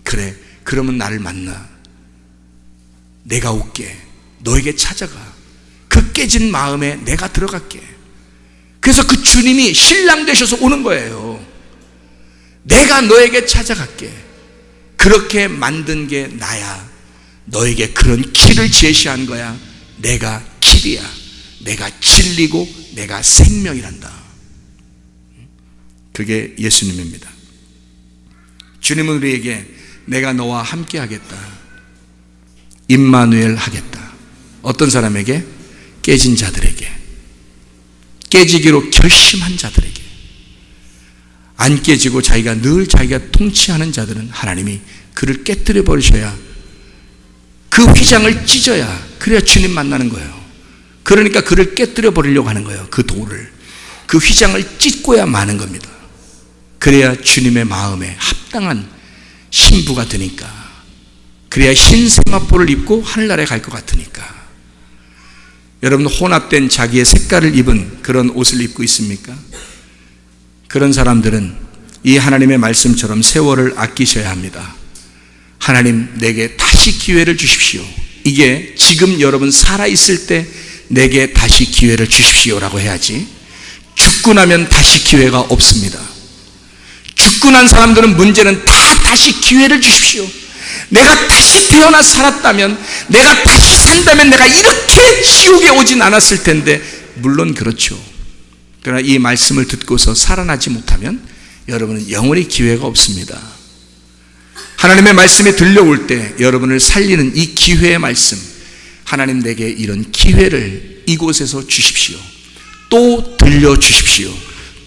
[SPEAKER 1] 그래, 그러면 나를 만나. 내가 올게. 너에게 찾아가. 그 깨진 마음에 내가 들어갈게. 그래서 그 주님이 신랑 되셔서 오는 거예요. 내가 너에게 찾아갈게. 그렇게 만든 게 나야. 너에게 그런 길을 제시한 거야. 내가 길이야. 내가 진리고 내가 생명이란다. 그게 예수님입니다. 주님은 우리에게 내가 너와 함께 하겠다. 임마누엘 하겠다. 어떤 사람에게? 깨진 자들에게, 깨지기로 결심한 자들에게. 안 깨지고 자기가 늘 자기가 통치하는 자들은 하나님이 그를 깨뜨려 버리셔야, 그 휘장을 찢어야, 그래야 주님 만나는 거예요. 그러니까 그를 깨뜨려 버리려고 하는 거예요. 그 돌을, 그 휘장을 찢고야 마는 겁니다. 그래야 주님의 마음에 합당한 신부가 되니까, 그래야 흰 세마포를 입고 하늘나라에 갈 것 같으니까. 여러분, 혼합된 자기의 색깔을 입은 그런 옷을 입고 있습니까? 그런 사람들은 이 하나님의 말씀처럼 세월을 아끼셔야 합니다. 하나님, 내게 다시 기회를 주십시오. 이게 지금 여러분 살아있을 때 내게 다시 기회를 주십시오라고 해야지, 죽고 나면 다시 기회가 없습니다. 죽고 난 사람들은 문제는 다 다시 기회를 주십시오. 내가 다시 태어나 살았다면, 내가 다시 산다면 내가 이렇게 지옥에 오진 않았을 텐데. 물론 그렇죠. 그러나 이 말씀을 듣고서 살아나지 못하면 여러분은 영원히 기회가 없습니다. 하나님의 말씀이 들려올 때 여러분을 살리는 이 기회의 말씀, 하나님 내게 이런 기회를 이곳에서 주십시오. 또 들려주십시오.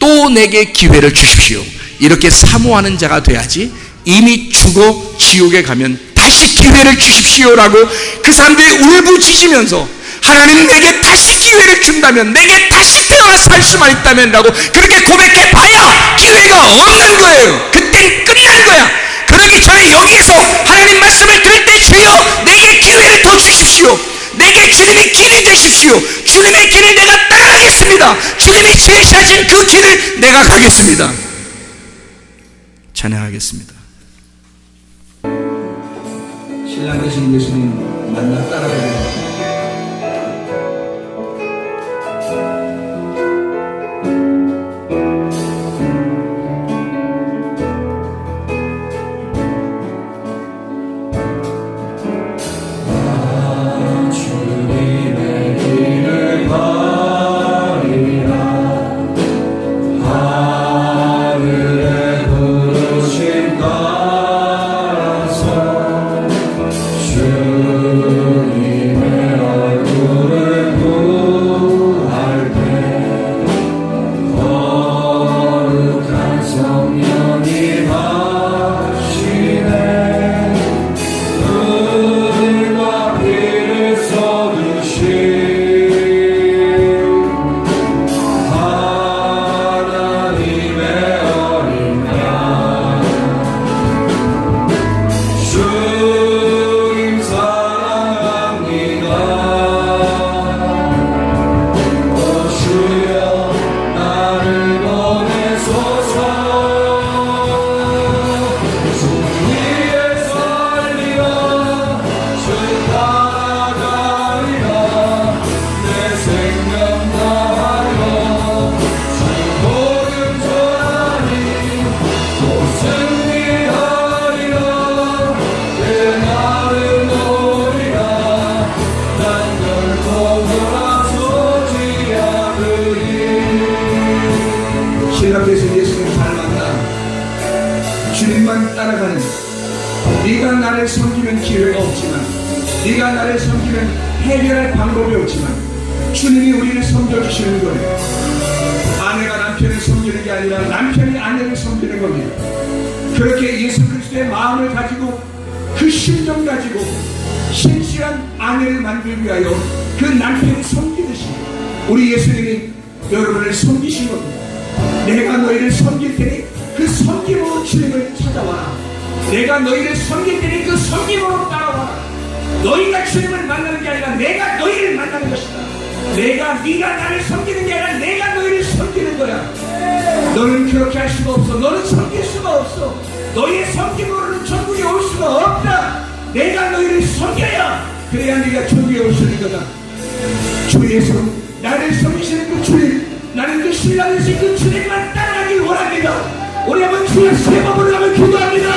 [SPEAKER 1] 또 내게 기회를 주십시오. 이렇게 사모하는 자가 돼야지, 이미 죽어 지옥에 가면 다시 기회를 주십시오라고 그 사람들이 울부짖으면서 하나님 내게 다시 기회를 준다면, 내게 다시 태어나 살 수만 있다면 라고 그렇게 고백해 봐야 기회가 없는 거예요. 그땐 끝난 거야. 그러기 전에 여기에서 하나님 말씀을 들을 때 주여 내게 기회를 더 주십시오. 내게 주님이 길이 되십시오. 주님의 길을 내가 따라가겠습니다. 주님이 제시하신 그 길을 내가 가겠습니다. 찬양하겠습니다. 신랑 되신 예수님 만나 따라가겠습니다. 신랑 되신 예수님 잘 만나 주님만 따라가는
[SPEAKER 2] 네가 나를 섬기는 기회가 없지만, 네가 나를 섬기는 해결할 방법이 없지만 주님이 우리를 섬겨주시는 거예요. 아내가 남편을 섬기는 게 아니라 남편이 아내를 섬기는 겁니다. 그렇게 예수 그리스도의 마음을 가지고 그 심정 가지고 신실한 아내를 만들기 위하여 그 남편이 섬기듯이 우리 예수님이 여러분을 섬기신 겁니다. 내가 너희를 섬길 테니 그 섬김으로 주님을 찾아와라. 내가 너희를 섬길 테니 그 섬김으로 따라와라. 너희가 주님을 만나는 게 아니라 내가 너희를 만나는 것이다. 네가 나를 섬기는 게 아니라 내가 너희를 섬기는 거야. 너는 그렇게 할 수가 없어. 너는 섬길 수가 없어. 너희의 섬김으로는 천국에 올 수가 없다. 내가 너희를 섬겨야, 그래야 네가 천국에 올 수 있는 거다. 주 예수, 나를 섬기시는 그 주님, 나는 그 신랑이신 그 주님만 따라가길 원합니다. 우리 한번 주여 세 번으로 한번 기도합니다.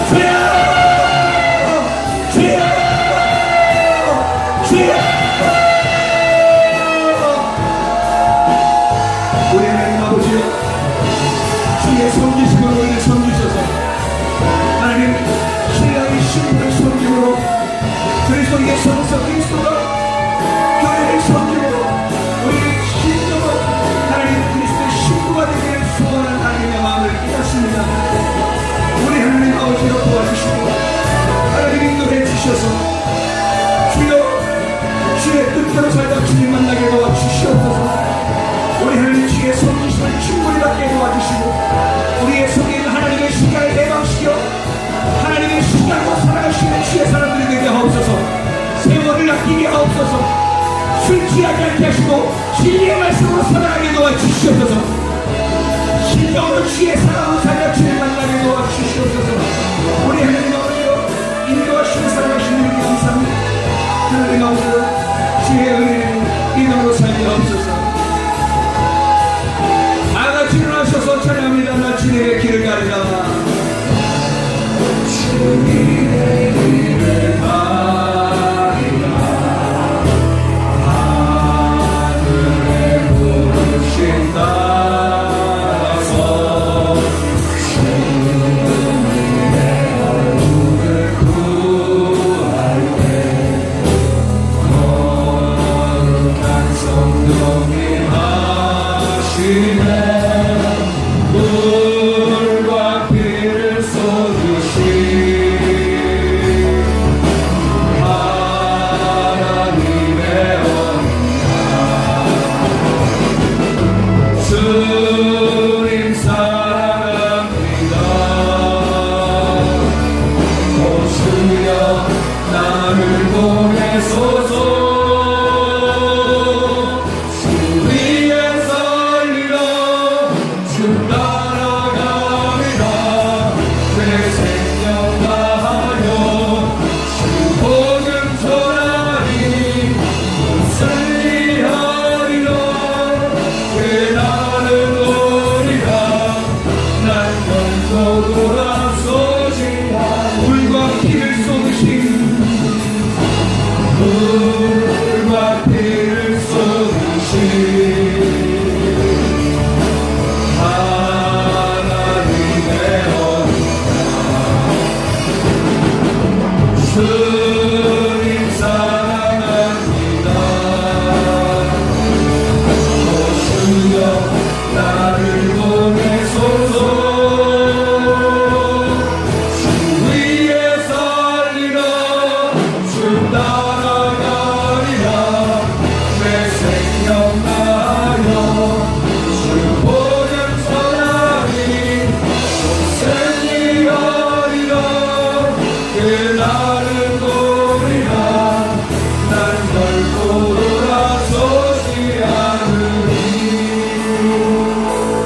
[SPEAKER 2] 주여, 주여, 주여. 우리 하나님 아버지여, 주의 섬기심으로 우리를 섬기셔서 하나님 신랑의 신부를 섬김으로 그리스도 예수로서 그리스도가 교회를 섬김으로 우리의 신정은 하나님 그리스도의 신부가 되기를 소원하는 하나님의 마음을 깨닫습니다. 우리 하나님 아버지여 도와주시고 하나님 인도해 주셔서 주여 주의 뜻대로 살다 주님 만나게 도와주시옵소서. 우리 하나님 주의 섬기심을 충분히 받게 도와주시고 우리의 속에 있는 하나님의 시간을 해방시켜 하나님의 시간으로 살아가시는 주의 사람들이 되게 하옵소서. 세월을 아끼게 하옵소서. 술 취하지 않게 하시고 진리의 말씀으로 살아가게 도와주시옵소서. 신령으로 주의 사랑으로 살아 주님 만나게 도와주시옵소서. 우리 하나님 아버지여 인도하시고 살아가시는 우리 감사합니다. 하나님 아버지여 주의 은혜를 이름으로 살게 하옵소서. 일어나셔서 찬양합니다. 나 주님의 길을 가리라. 주님의 길을 가리라. 하늘에 부르신 따라서 주님의 얼굴을 구할 때 거룩한 성령이 하시네. 물과 피를 쏟으신 하나님의 언약 주님 사랑합니다. 오 주여 나를 보내소서.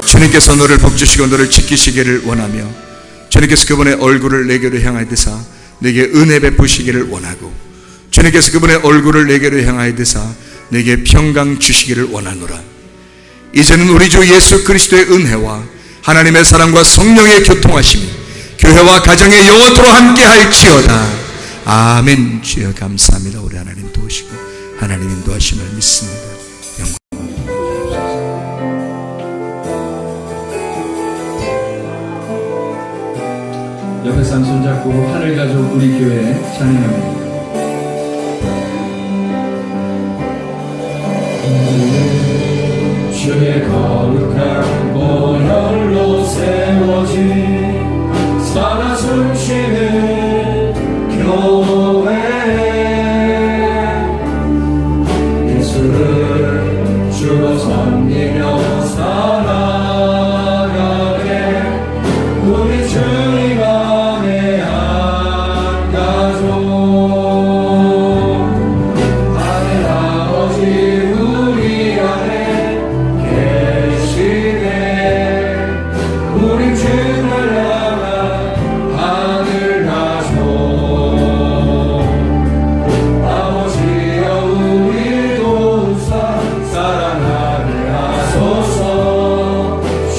[SPEAKER 1] 주님께서 너를 복주시고 너를 지키시기를 원하며 주님께서 그분의 얼굴을 내게로 향하여 드사 내게 은혜 베푸시기를 원하고 주님께서 그분의 얼굴을 내게로 향하여 드사 내게 평강 주시기를 원하노라. 이제는 우리 주 예수 그리스도의 은혜와 하나님의 사랑과 성령의 교통하심이 교회와 가정에 영원토록 함께 할지어다. 아멘. 주여 감사합니다. 우리 하나님 도우시고 하나님 인도하심을 믿습니다.
[SPEAKER 2] 옆에서 한 손잡고 하늘가족 우리 교회 찬양합니다. 주의 거룩한 보혈로 세워진 살아 숨쉬는 교회 예수를 주로 섬기며 살아가네 우리 주님 안에 한 가족 하늘 아버지 우리 안에 계시네 우리 주를 향한 하늘 가족 아버지여 우리 도우사 사랑하게 하소서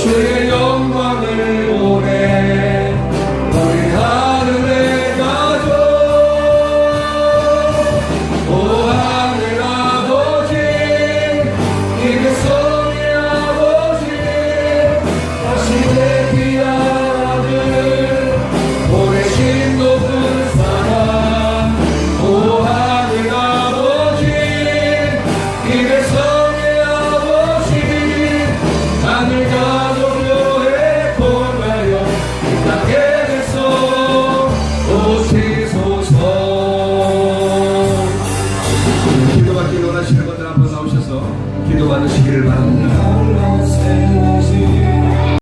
[SPEAKER 2] 주의 영광을 보내 우리 하늘의 가족 오 하늘 아버지 이그 성의 아버지 다시 대피한 아들 보내신 높은 사랑 오 하늘 아버지 이그 성의 아버지 하늘 가족 교회 통하여 이 땅에서 오시소서 기도받기 원하시는 분들 한번 나오셔서 기도 받으시기를 바랍니다.